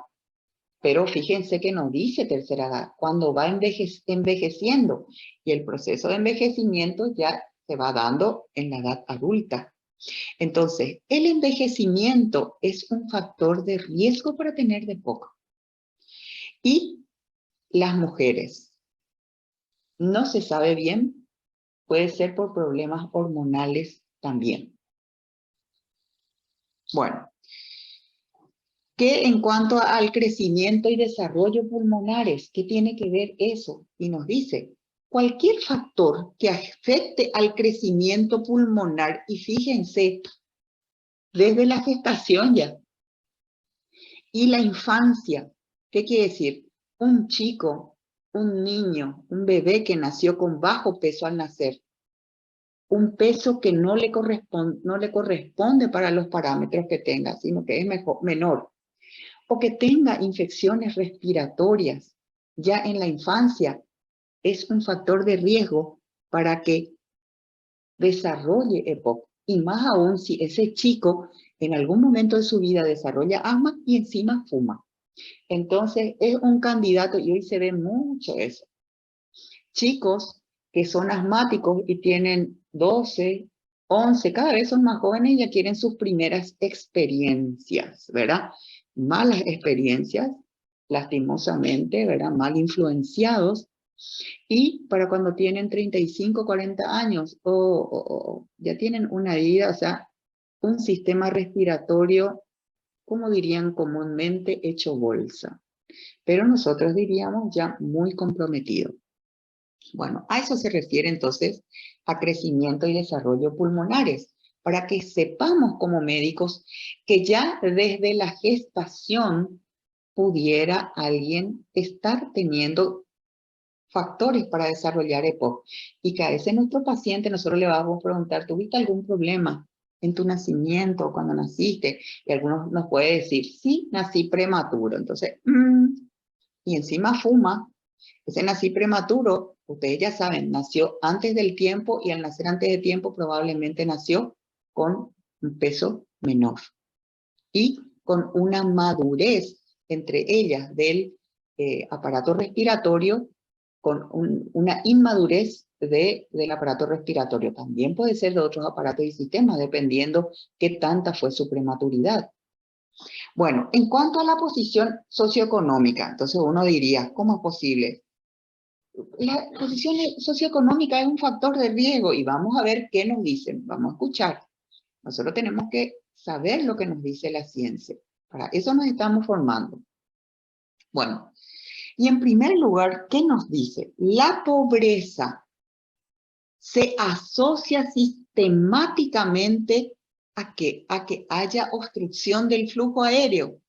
pero fíjense que no dice tercera edad, cuando va envejeciendo, y el proceso de envejecimiento ya se va dando en la edad adulta. Entonces, el envejecimiento es un factor de riesgo para tener EPOC. Y las mujeres, no se sabe bien, puede ser por problemas hormonales también. Bueno, que en cuanto al crecimiento y desarrollo pulmonares, ¿qué tiene que ver eso? Y nos dice, cualquier factor que afecte al crecimiento pulmonar, y fíjense, desde la gestación ya, y la infancia, ¿qué quiere decir? Un chico, un niño, un bebé que nació con bajo peso al nacer, un peso que no le corresponde para los parámetros que tenga, sino que es menor, o que tenga infecciones respiratorias ya en la infancia, es un factor de riesgo para que desarrolle EPOC. Y más aún si ese chico en algún momento de su vida desarrolla asma y encima fuma. Entonces es un candidato, y hoy se ve mucho eso. Chicos que son asmáticos y tienen 12, 11, cada vez son más jóvenes y ya quieren sus primeras experiencias, ¿verdad? Malas experiencias, lastimosamente, ¿verdad? Mal influenciados. Y para cuando tienen 35, 40 años, ya tienen una vida, o sea, un sistema respiratorio, como dirían comúnmente, hecho bolsa. Pero nosotros diríamos ya muy comprometido. Bueno, a eso se refiere entonces a crecimiento y desarrollo pulmonares, para que sepamos como médicos que ya desde la gestación pudiera alguien estar teniendo factores para desarrollar EPOC, y que a ese nuestro paciente nosotros le vamos a preguntar, ¿tuviste algún problema en tu nacimiento, cuando naciste? Y algunos nos pueden decir, sí, nací prematuro. Entonces, y encima fuma. Ese nací prematuro, ustedes ya saben, nació antes del tiempo, y al nacer antes de tiempo probablemente nació con un peso menor y con una madurez entre ellas del aparato respiratorio, con una inmadurez del aparato respiratorio. También puede ser de otros aparatos y sistemas, dependiendo qué tanta fue su prematuridad. Bueno, en cuanto a la posición socioeconómica, entonces uno diría, ¿cómo es posible? La posición socioeconómica es un factor de riesgo, y vamos a ver qué nos dicen, vamos a escuchar. Nosotros tenemos que saber lo que nos dice la ciencia. Para eso nos estamos formando. Bueno, y en primer lugar, ¿qué nos dice? La pobreza se asocia sistemáticamente a que haya obstrucción del flujo aéreo.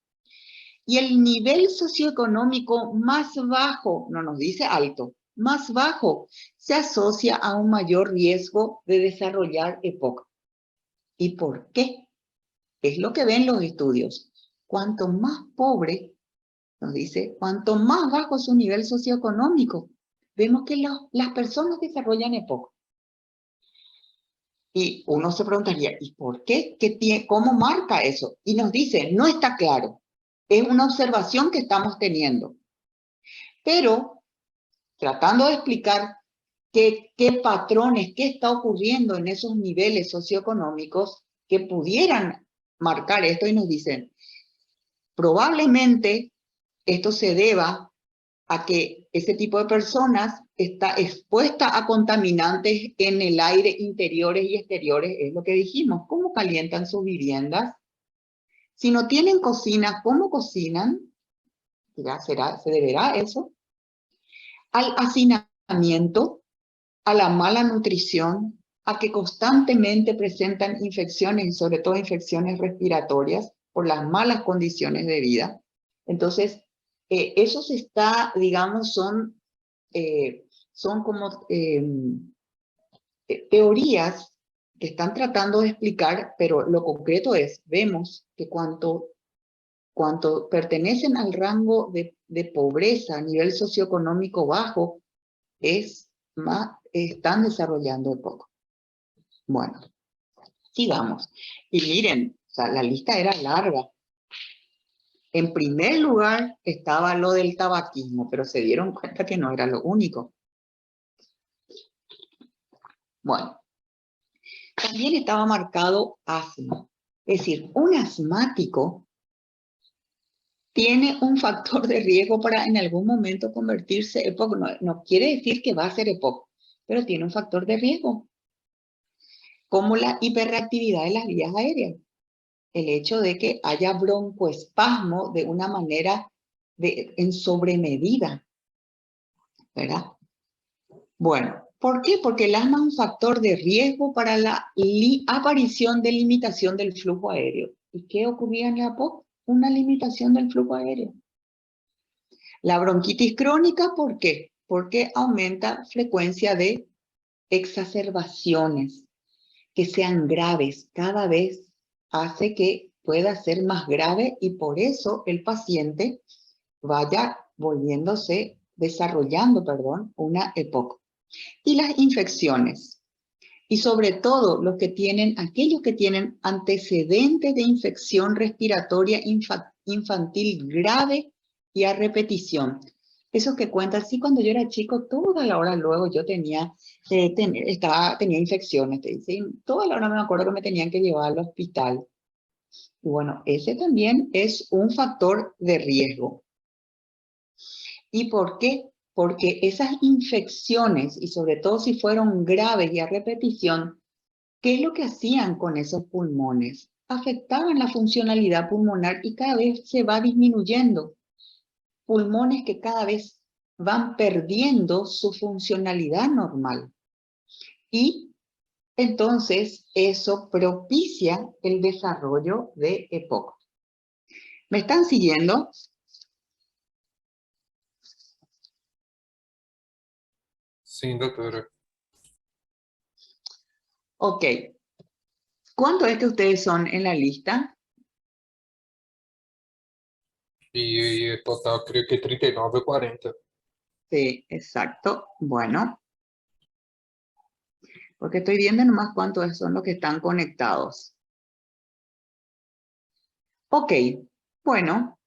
Y el nivel socioeconómico más bajo, no nos dice alto, más bajo, se asocia a un mayor riesgo de desarrollar EPOC. ¿Y por qué? Es lo que ven los estudios. Cuanto más pobre, nos dice, cuanto más bajo su nivel socioeconómico, vemos que las personas desarrollan EPOC. Y uno se preguntaría, ¿y por qué? ¿Cómo marca eso? Y nos dice, no está claro. Es una observación que estamos teniendo. Pero, tratando de explicar qué patrones, qué está ocurriendo en esos niveles socioeconómicos que pudieran marcar esto, y nos dicen, probablemente esto se deba a que ese tipo de personas está expuesta a contaminantes en el aire, interiores y exteriores, es lo que dijimos. ¿Cómo calientan sus viviendas? Si no tienen cocina, ¿cómo cocinan? ¿Ya se deberá eso? Al hacinamiento, a la mala nutrición, a que constantemente presentan infecciones, y sobre todo infecciones respiratorias, por las malas condiciones de vida. Entonces, eso se está, digamos, son como teorías que están tratando de explicar, pero lo concreto es, vemos que cuanto pertenecen al rango de pobreza a nivel socioeconómico bajo, están desarrollando EPOC. Bueno, sigamos. Y miren, o sea, la lista era larga. En primer lugar estaba lo del tabaquismo, pero se dieron cuenta que no era lo único. Bueno, también estaba marcado asma. Es decir, un asmático tiene un factor de riesgo para en algún momento convertirse en EPOC. No quiere decir que va a ser EPOC, pero tiene un factor de riesgo, como la hiperreactividad de las vías aéreas. El hecho de que haya broncoespasmo de una manera en sobremedida, ¿verdad? Bueno, ¿por qué? Porque el asma es un factor de riesgo para la aparición de limitación del flujo aéreo. ¿Y qué ocurría en la EPOC? Una limitación del flujo aéreo. La bronquitis crónica, ¿por qué? Porque aumenta frecuencia de exacerbaciones que sean graves. Cada vez hace que pueda ser más grave y por eso el paciente vaya desarrollando, una EPOC. Y las infecciones. Y sobre todo aquellos que tienen antecedentes de infección respiratoria infantil grave y a repetición. Esos que cuentan, sí, cuando yo era chico, toda la hora luego yo tenía infecciones, te dice, y toda la hora me acuerdo que me tenían que llevar al hospital. Y bueno, ese también es un factor de riesgo. ¿Y por qué? Porque esas infecciones, y sobre todo si fueron graves y a repetición, ¿qué es lo que hacían con esos pulmones? Afectaban la funcionalidad pulmonar y cada vez se va disminuyendo. Pulmones que cada vez van perdiendo su funcionalidad normal. Y entonces eso propicia el desarrollo de EPOC. ¿Me están siguiendo? Sim, doutora. Ok. ¿Cuántos es que ustedes son en la lista? E total, creio que 39 ou 40. Sí, exacto. Bueno, porque estoy viendo nomás cuántos son los que están conectados. Ok, bueno,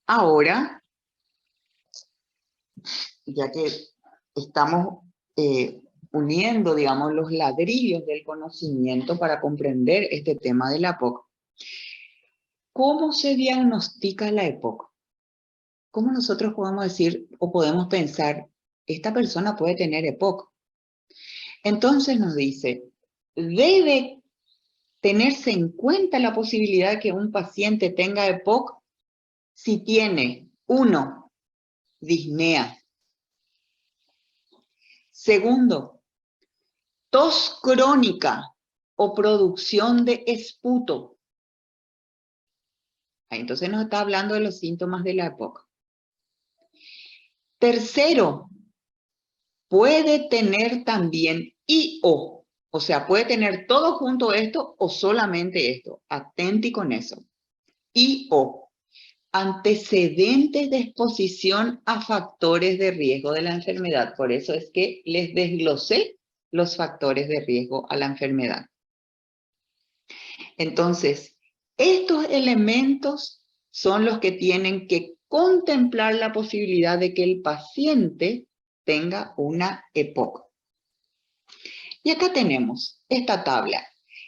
ahora, ya que estamos uniendo, digamos, los ladrillos del conocimiento para comprender este tema de la EPOC, ¿cómo se diagnostica la EPOC? ¿Cómo nosotros podemos decir o podemos pensar, esta persona puede tener EPOC? Entonces nos dice, debe tenerse en cuenta la posibilidad de que un paciente tenga EPOC si tiene, 1, disnea. Segundo, tos crónica o producción de esputo. Entonces nos está hablando de los síntomas de la EPOC. Tercero, puede tener también IO, o sea, puede tener todo junto esto o solamente esto. Atenti con eso. IO, antecedentes de exposición a factores de riesgo de la enfermedad. Por eso es que les desglosé los factores de riesgo a la enfermedad. Entonces, estos elementos son los que tienen que contemplar la posibilidad de que el paciente tenga una EPOC. Y acá tenemos esta tabla.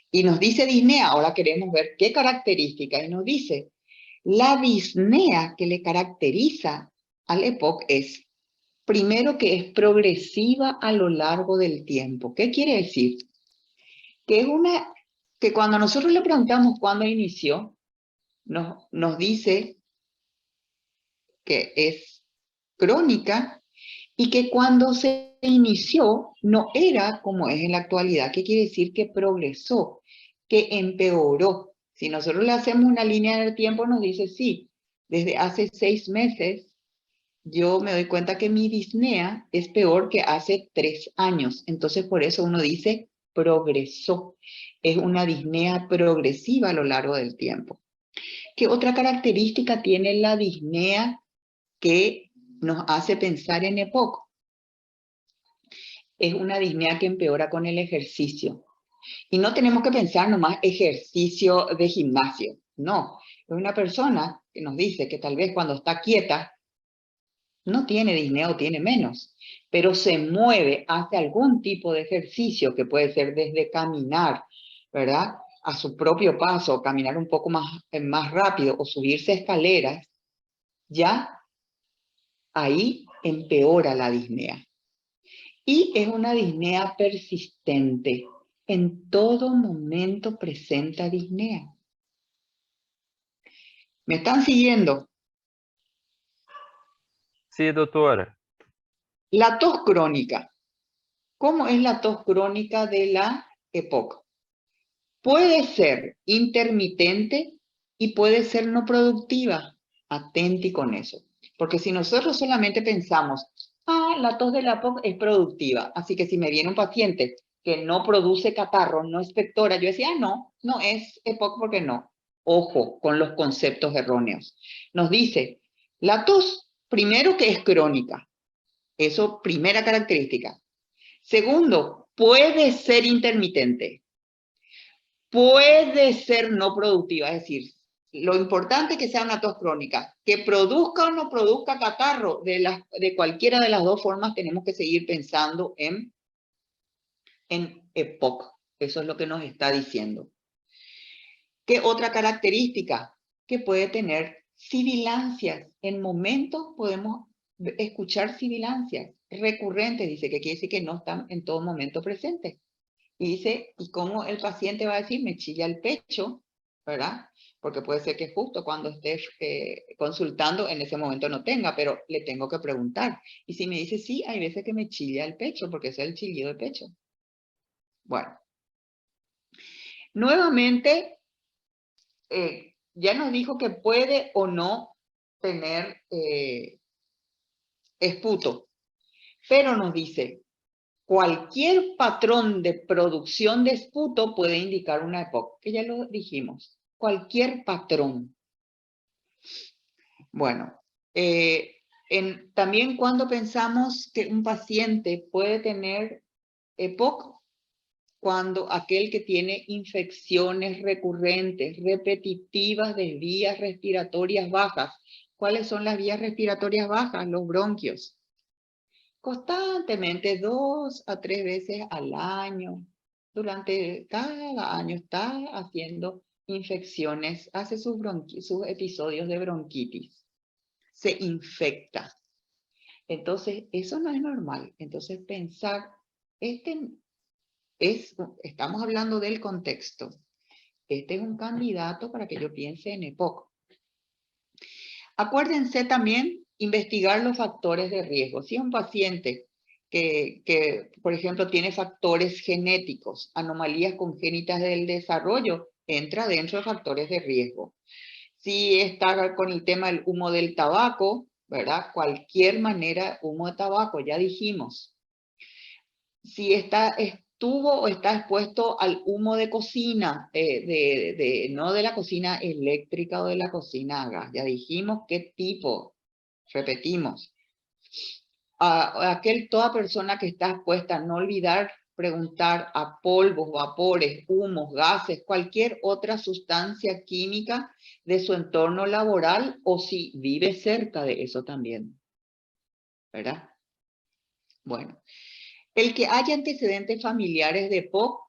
Y nos dice disnea, ahora queremos ver qué características. Y nos dice, la disnea que le caracteriza al EPOC es, primero, que es progresiva a lo largo del tiempo. ¿Qué quiere decir? Que cuando nosotros le preguntamos cuándo inició, nos dice que es crónica y que cuando se inició no era como es en la actualidad. ¿Qué quiere decir? Que progresó, que empeoró. Si nosotros le hacemos una línea del tiempo, nos dice, sí, desde hace 6 meses yo me doy cuenta que mi disnea es peor que hace 3 años. Entonces, por eso uno dice progresó. Es una disnea progresiva a lo largo del tiempo. ¿Qué otra característica tiene la disnea que nos hace pensar en EPOC? Es una disnea que empeora con el ejercicio. Y no tenemos que pensar nomás ejercicio de gimnasio. No, es una persona que nos dice que tal vez cuando está quieta no tiene disnea o tiene menos, pero se mueve, hace algún tipo de ejercicio que puede ser desde caminar, ¿verdad? A su propio paso, caminar un poco más rápido o subirse a escaleras, ya ahí empeora la disnea. Y es una disnea persistente. En todo momento presenta disnea. ¿Me están siguiendo? Sim, doutora. La tos crónica. ¿Cómo es la tos crónica de la EPOC? Puede ser intermitente y puede ser no productiva. Atenti con eso. Porque si nosotros solamente pensamos, la tos de la EPOC es productiva, así que si me viene un paciente que no produce catarro, no expectora, yo decía, no es EPOC porque no. Ojo con los conceptos erróneos. Nos dice, la tos, primero que es crónica. Eso, primera característica. Segundo, puede ser intermitente. Puede ser no productiva, es decir, lo importante es que sea una tos crónica. Que produzca o no produzca catarro, de cualquiera de las dos formas tenemos que seguir pensando en EPOC. Eso es lo que nos está diciendo. ¿Qué otra característica? Que puede tener sibilancias. En momentos podemos escuchar sibilancias recurrentes, dice, que quiere decir que no están en todo momento presentes. Y dice, ¿y cómo el paciente va a decir? Me chilla el pecho, ¿verdad? Porque puede ser que justo cuando esté consultando en ese momento no tenga, pero le tengo que preguntar. Y si me dice, sí, hay veces que me chilla el pecho, porque es el chillido de pecho. Bueno. Nuevamente, ya nos dijo que puede o no tener esputo, pero nos dice, cualquier patrón de producción de esputo puede indicar una EPOC, que ya lo dijimos, cualquier patrón. Bueno, también cuando pensamos que un paciente puede tener EPOC, cuando aquel que tiene infecciones recurrentes, repetitivas de vías respiratorias bajas. ¿Cuáles son las vías respiratorias bajas? Los bronquios. Constantemente, 2 a 3 veces al año, durante cada año está haciendo infecciones, hace sus episodios de bronquitis, se infecta. Entonces, eso no es normal. Entonces, pensar, estamos hablando del contexto. Este es un candidato para que yo piense en EPOC. Acuérdense también investigar los factores de riesgo. Si es un paciente que, por ejemplo, tiene factores genéticos, anomalías congénitas del desarrollo, entra dentro de factores de riesgo. Si está con el tema del humo del tabaco, ¿verdad? Cualquier manera, humo de tabaco, ya dijimos. Si estuvo o está expuesto al humo de cocina, no de la cocina eléctrica o de la cocina a gas. Ya dijimos qué tipo, repetimos. Toda persona que está expuesta, no olvidar preguntar a polvos, vapores, humos, gases, cualquier otra sustancia química de su entorno laboral o si vive cerca de eso también. ¿Verdad? Bueno. El que haya antecedentes familiares de EPOC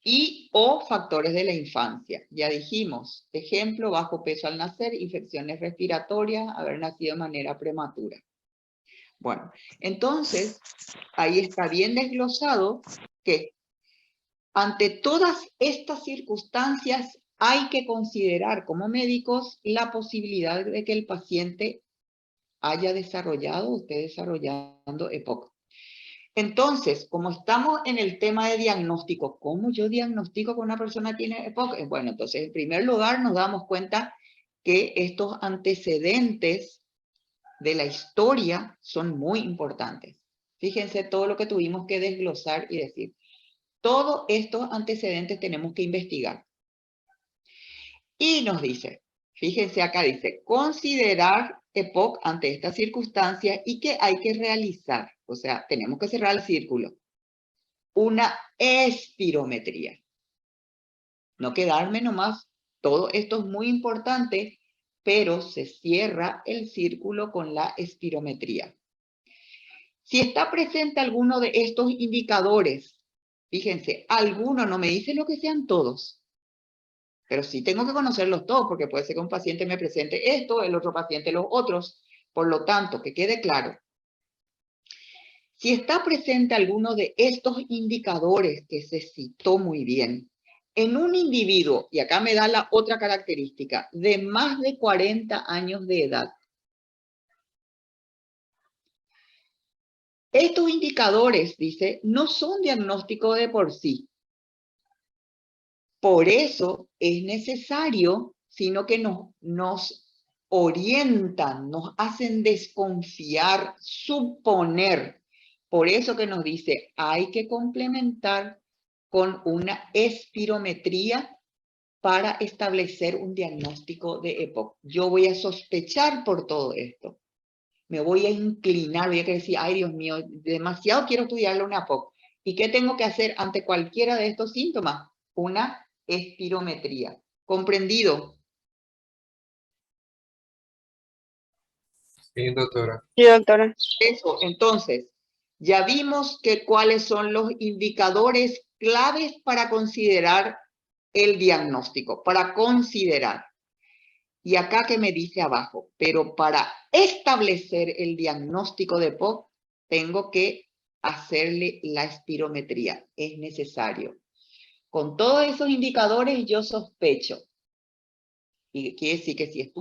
y o factores de la infancia. Ya dijimos, ejemplo, bajo peso al nacer, infecciones respiratorias, haber nacido de manera prematura. Bueno, entonces, ahí está bien desglosado que ante todas estas circunstancias hay que considerar como médicos la posibilidad de que el paciente haya desarrollado o esté desarrollando EPOC. Entonces, como estamos en el tema de diagnóstico, ¿cómo yo diagnostico que una persona tiene EPOC? Bueno, entonces, en primer lugar, nos damos cuenta que estos antecedentes de la historia son muy importantes. Fíjense todo lo que tuvimos que desglosar y decir. Todos estos antecedentes tenemos que investigar. Y nos dice, fíjense acá, dice, considerar EPOC ante estas circunstancias y que hay que realizar. O sea, tenemos que cerrar el círculo. Una espirometría. No quedarme nomás. Todo esto es muy importante, pero se cierra el círculo con la espirometría. Si está presente alguno de estos indicadores, fíjense, alguno, no me dice lo que sean todos, pero sí tengo que conocerlos todos, porque puede ser que un paciente me presente esto, el otro paciente los otros. Por lo tanto, que quede claro. Si está presente alguno de estos indicadores que se citó muy bien, en un individuo, y acá me da la otra característica, de más de 40 años de edad, estos indicadores, dice, no son diagnósticos de por sí. Por eso es necesario, sino que nos orientan, nos hacen desconfiar, suponer. Por eso que nos dice, hay que complementar con una espirometría para establecer un diagnóstico de EPOC. Yo voy a sospechar por todo esto. Me voy a inclinar, voy a decir, ay Dios mío, demasiado quiero estudiarle una EPOC. ¿Y qué tengo que hacer ante cualquiera de estos síntomas? Una espirometría. ¿Comprendido? Sí, doctora. Sí, doctora. Eso, entonces, ya vimos que cuáles son los indicadores claves para considerar el diagnóstico, para considerar. Y acá que me dice abajo, pero para establecer el diagnóstico de EPOC, tengo que hacerle la espirometría, es necesario. Con todos esos indicadores yo sospecho. Y quiere decir que si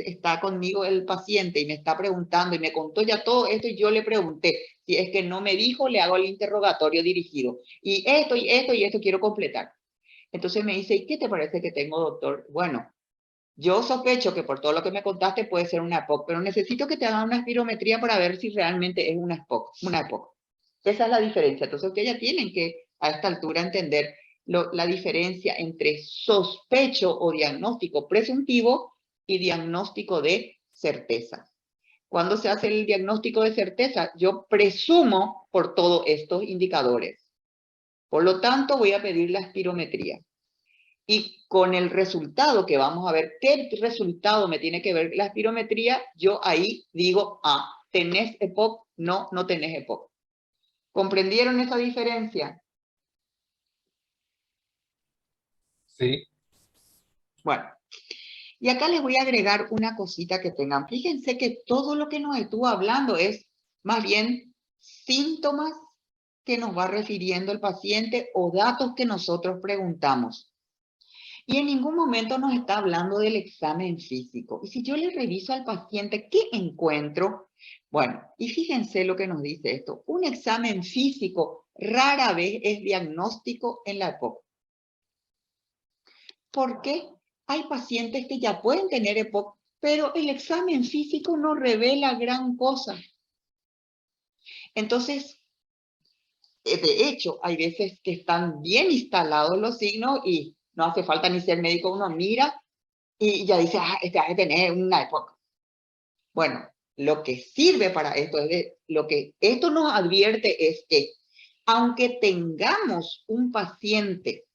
está conmigo el paciente y me está preguntando y me contó ya todo esto y yo le pregunté, si es que no me dijo, le hago el interrogatorio dirigido. Y esto y esto y esto quiero completar. Entonces me dice, ¿y qué te parece que tengo, doctor? Bueno, yo sospecho que por todo lo que me contaste puede ser una EPOC, pero necesito que te hagan una espirometría para ver si realmente es una EPOC. Esa es la diferencia. Entonces ustedes ya tienen que a esta altura entender la diferencia entre sospecho o diagnóstico presuntivo y diagnóstico de certeza. Cuando se hace el diagnóstico de certeza, yo presumo por todos estos indicadores. Por lo tanto, voy a pedir la espirometría. Y con el resultado que vamos a ver, ¿qué resultado me tiene que ver la espirometría? Yo ahí digo, ¿tenés EPOC? No, no tenés EPOC. ¿Comprendieron esa diferencia? Sí. Bueno, y acá les voy a agregar una cosita que tengan. Fíjense que todo lo que nos estuvo hablando es más bien síntomas que nos va refiriendo el paciente o datos que nosotros preguntamos. Y en ningún momento nos está hablando del examen físico. Y si yo le reviso al paciente, ¿qué encuentro? Bueno, y fíjense lo que nos dice esto. Un examen físico rara vez es diagnóstico en la EPOC. ¿Por qué? Hay pacientes que ya pueden tener EPOC, pero el examen físico no revela gran cosa. Entonces, de hecho, hay veces que están bien instalados los signos y no hace falta ni ser médico, uno mira y ya dice, este ha de tener una EPOC. Bueno, lo que sirve para esto, lo que esto nos advierte es que aunque tengamos un paciente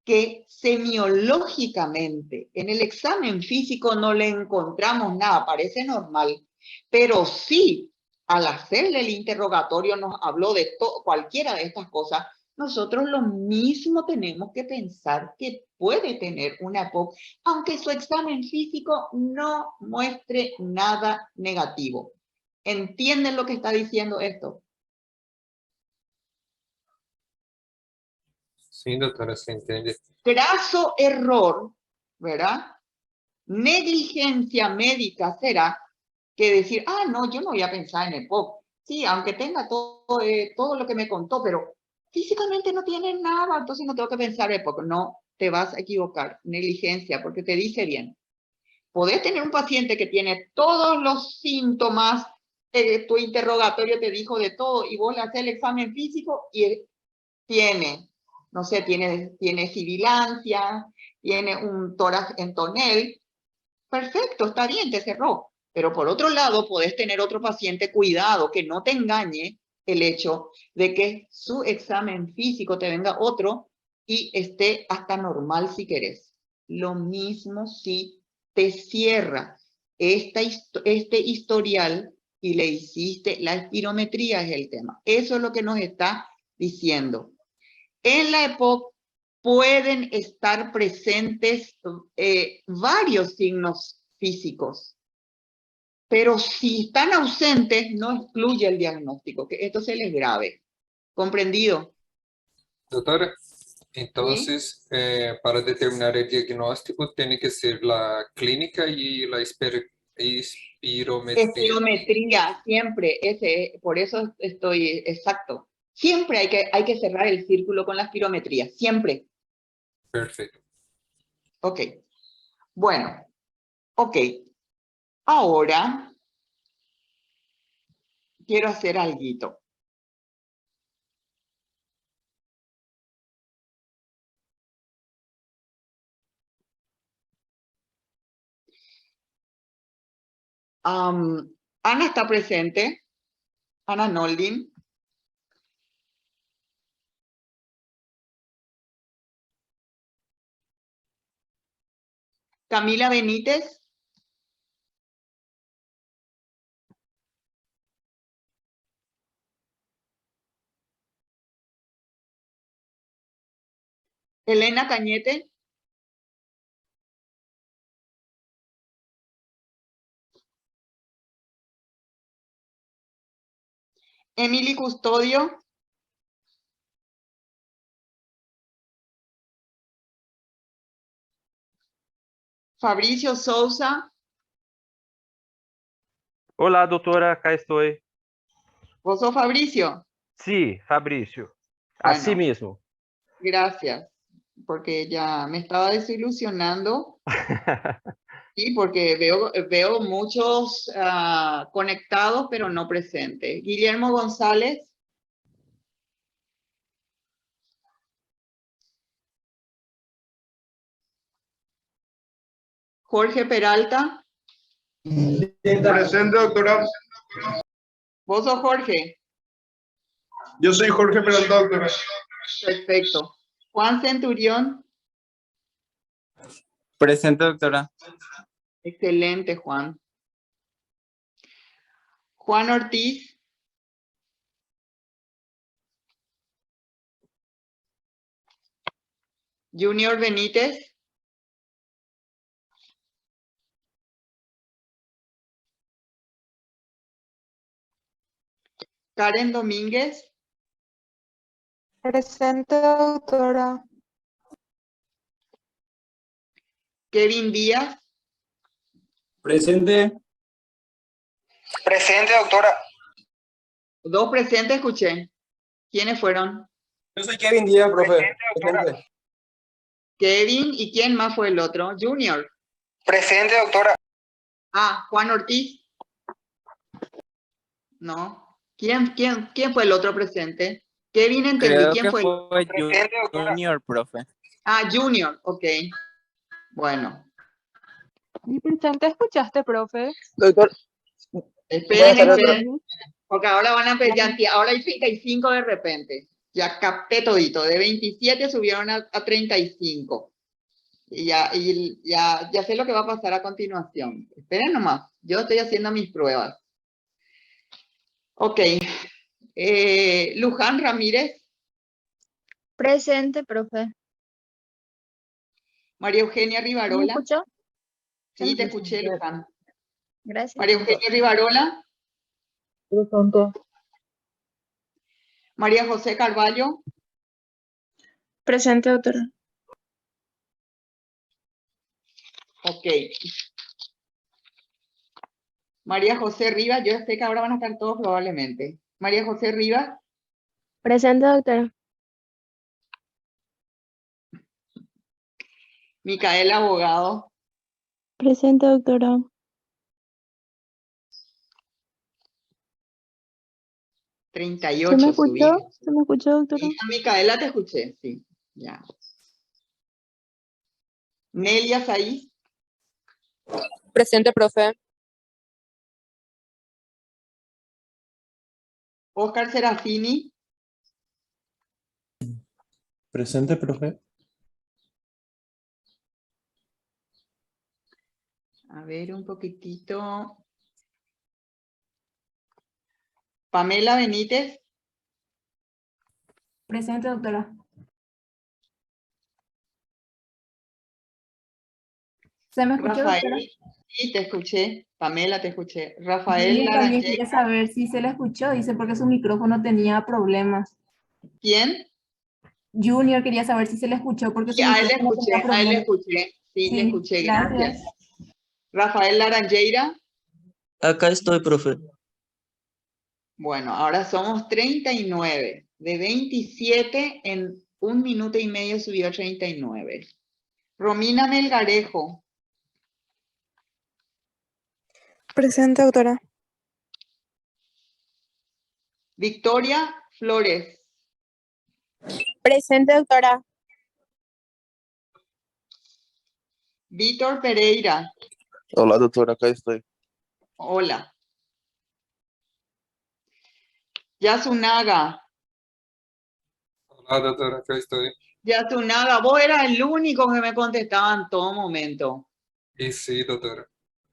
que semiológicamente en el examen físico no le encontramos nada, parece normal, pero sí al hacerle el interrogatorio nos habló de cualquiera de estas cosas, nosotros lo mismo tenemos que pensar que puede tener una EPOC, aunque su examen físico no muestre nada negativo. ¿Entienden lo que está diciendo esto? Sí, doctora, se entiende. Graso error, ¿verdad? Negligencia médica será que decir, no, yo no voy a pensar en EPOC. Sí, aunque tenga todo lo que me contó, pero físicamente no tiene nada, entonces no tengo que pensar en EPOC. No, te vas a equivocar. Negligencia, porque te dice bien. Podés tener un paciente que tiene todos los síntomas, tu interrogatorio te dijo de todo, y vos le haces el examen físico y tiene, no sé, tiene sibilancia, tiene un tórax en tonel. Perfecto, está bien, te cerró. Pero por otro lado, podés tener otro paciente, cuidado, que no te engañe el hecho de que su examen físico te venga otro y esté hasta normal si querés. Lo mismo si te cierra este historial y le hiciste la espirometría, es el tema. Eso es lo que nos está diciendo. En la EPOC pueden estar presentes varios signos físicos, pero si están ausentes no excluye el diagnóstico, que esto se les grave. ¿Comprendido? Doctora, ¿Sí? entonces, para determinar el diagnóstico, tiene que ser la clínica y la espirometría. Espirometría, siempre, por eso estoy exacto. Siempre hay que cerrar el círculo con la espirometría, siempre. Perfecto. Ok, bueno, ok. Ahora quiero hacer algo. Ana está presente. Ana Noldin. Camila Benítez. Elena Cañete. Emily Custodio. Fabricio Souza. Olá, doutora, cá estou. ¿Vos sos Fabricio? Sí, Fabrício. Bueno. Así mismo. Gracias, porque ya me estaba desilusionando. Sí, porque veo muchos conectados, pero no presentes. Guillermo González. Jorge Peralta. Presente, doctora. ¿Vos sos Jorge? Yo soy Jorge Peralta, doctora. Perfecto. Juan Centurión. Presente, doctora. Excelente, Juan. Juan Ortiz. Junior Benítez. Karen Domínguez. Presente, doctora. Kevin Díaz. Presente. Presente, doctora. Dos presentes, escuché. ¿Quiénes fueron? Yo soy Kevin Díaz, profe. Presente. Kevin, ¿y quién más fue el otro? Junior. Presente, doctora. Ah, Juan Ortiz. No. ¿Quién fue el otro presente? Kevin entendí. Creo ¿Quién que fue? fue Presente, doctora. Junior, profe. Ah, Junior. Ok. Bueno. ¿Y presente escuchaste, profe? Doctor. Esperen. Porque ahora van a empezar, ahora hay 35 de repente. Ya capté todito. De 27 subieron a 35. Y ya sé lo que va a pasar a continuación. Esperen nomás. Yo estoy haciendo mis pruebas. Ok. Luján Ramírez. Presente, profe. María Eugenia ¿Me Rivarola. escuchó? Sí, te escuché, Luján. Gracias. María Eugenia Rivarola. Presente. María José Carballo. Presente, doctora. Ok. María José Rivas. Yo sé que ahora van a estar todos probablemente. María José Rivas. Presente, doctora. Micaela Abogado. Presente, doctora. 38 subí. ¿Se me escuchó, doctora? Y a Micaela te escuché, sí. Ya. Nelia Saiz. Presente, profe. Oscar Serafini. Presente, profe. A ver, un poquitito. Pamela Benítez. Presente, doctora. ¿Se me escuchó, doctora? Rafael. Sí, te escuché. Pamela, te escuché. Rafael Junior también Laranjeira. quiere saber si se le escuchó. Dice porque su micrófono tenía problemas. ¿Quién? Junior quería saber si se le escuchó porque Sí, su a él le micrófono escuché, tenía a él le problemas. escuché. Sí, le Sí, escuché, gracias. gracias. Rafael Laranjeira. Acá estoy, profe. Bueno, ahora somos 39. De 27 en 1 minuto y medio subió a 39. Romina Melgarejo. Presente, doctora. Victoria Flores. Presente, doctora. Víctor Pereira. Hola, doctora, acá estoy. Hola. Yasunaga. Hola, doctora, acá estoy. Yasunaga, vos eras el único que me contestaba en todo momento. Y sí, doctora.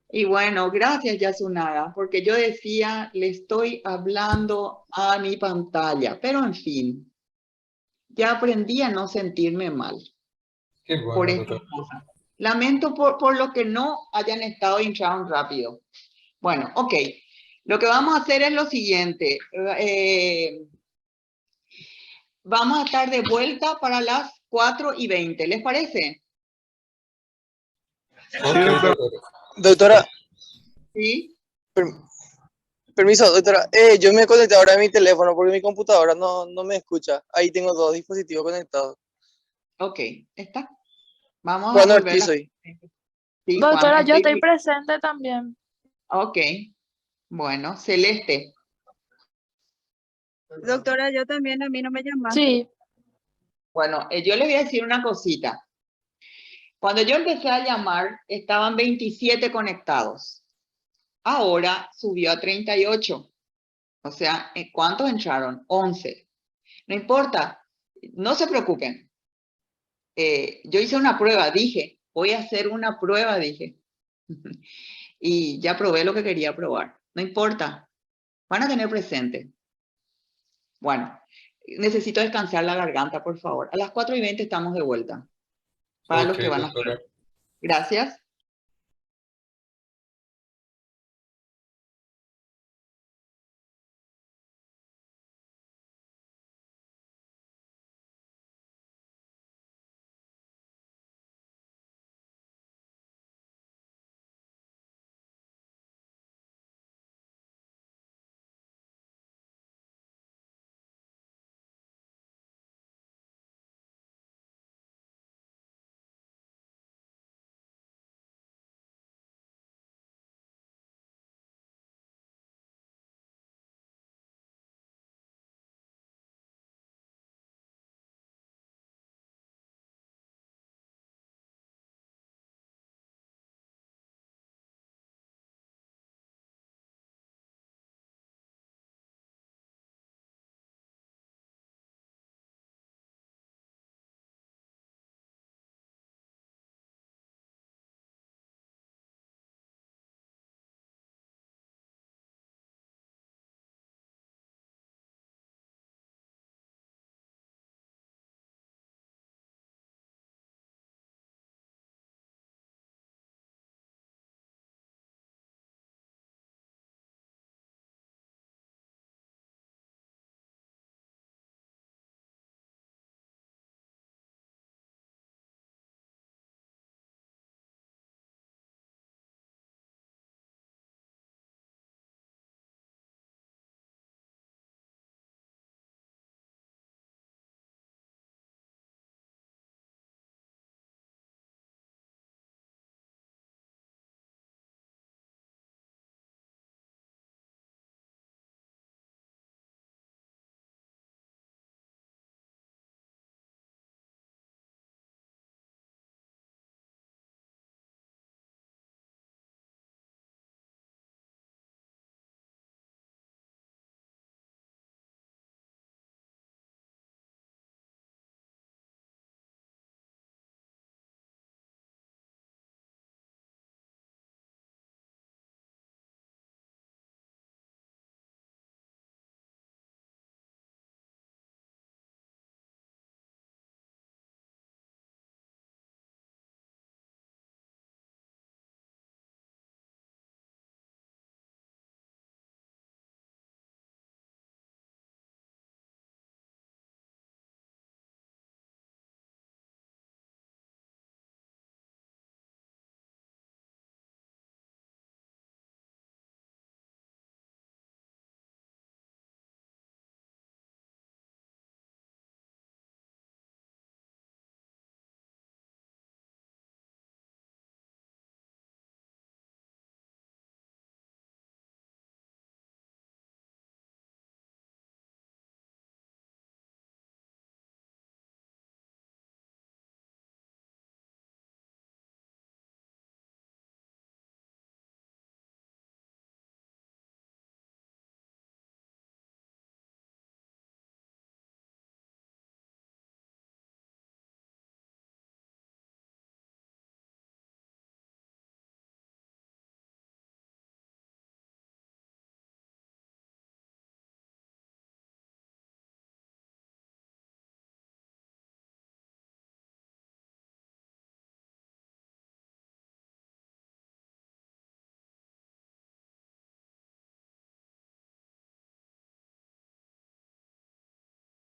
Y bueno, gracias Yasunaga, porque yo decía, le estoy hablando a mi pantalla, pero en fin, ya aprendí a no sentirme mal Qué por bueno, estas doctora. cosas. Lamento por lo que no hayan estado hinchados rápido. Bueno, ok. Lo que vamos a hacer es lo siguiente. Vamos a estar de vuelta para las 4:20. ¿Les parece? Ok, doctora. Doctora, Sí. permiso, doctora. Yo me conecté ahora a mi teléfono porque mi computadora no me escucha. Ahí tengo dos dispositivos conectados. Ok, está. Vamos a Juan volver Ortiz a... soy. Sí, Doctora, Juan, yo estoy presente también. Ok. Bueno, Celeste. Doctora, yo también, a mí no me llamaste. Sí. Bueno, yo les voy a decir una cosita. Cuando yo empecé a llamar, estaban 27 conectados. Ahora subió a 38. O sea, ¿cuántos entraron? 11. No importa, no se preocupen. Yo hice una prueba, dije, voy a hacer una prueba, dije. Y ya probé lo que quería probar. No importa, van a tener presente. Bueno, necesito descansar la garganta, por favor. A las 4:20 estamos de vuelta. Para los Ok, que van a doctora. estar. Gracias.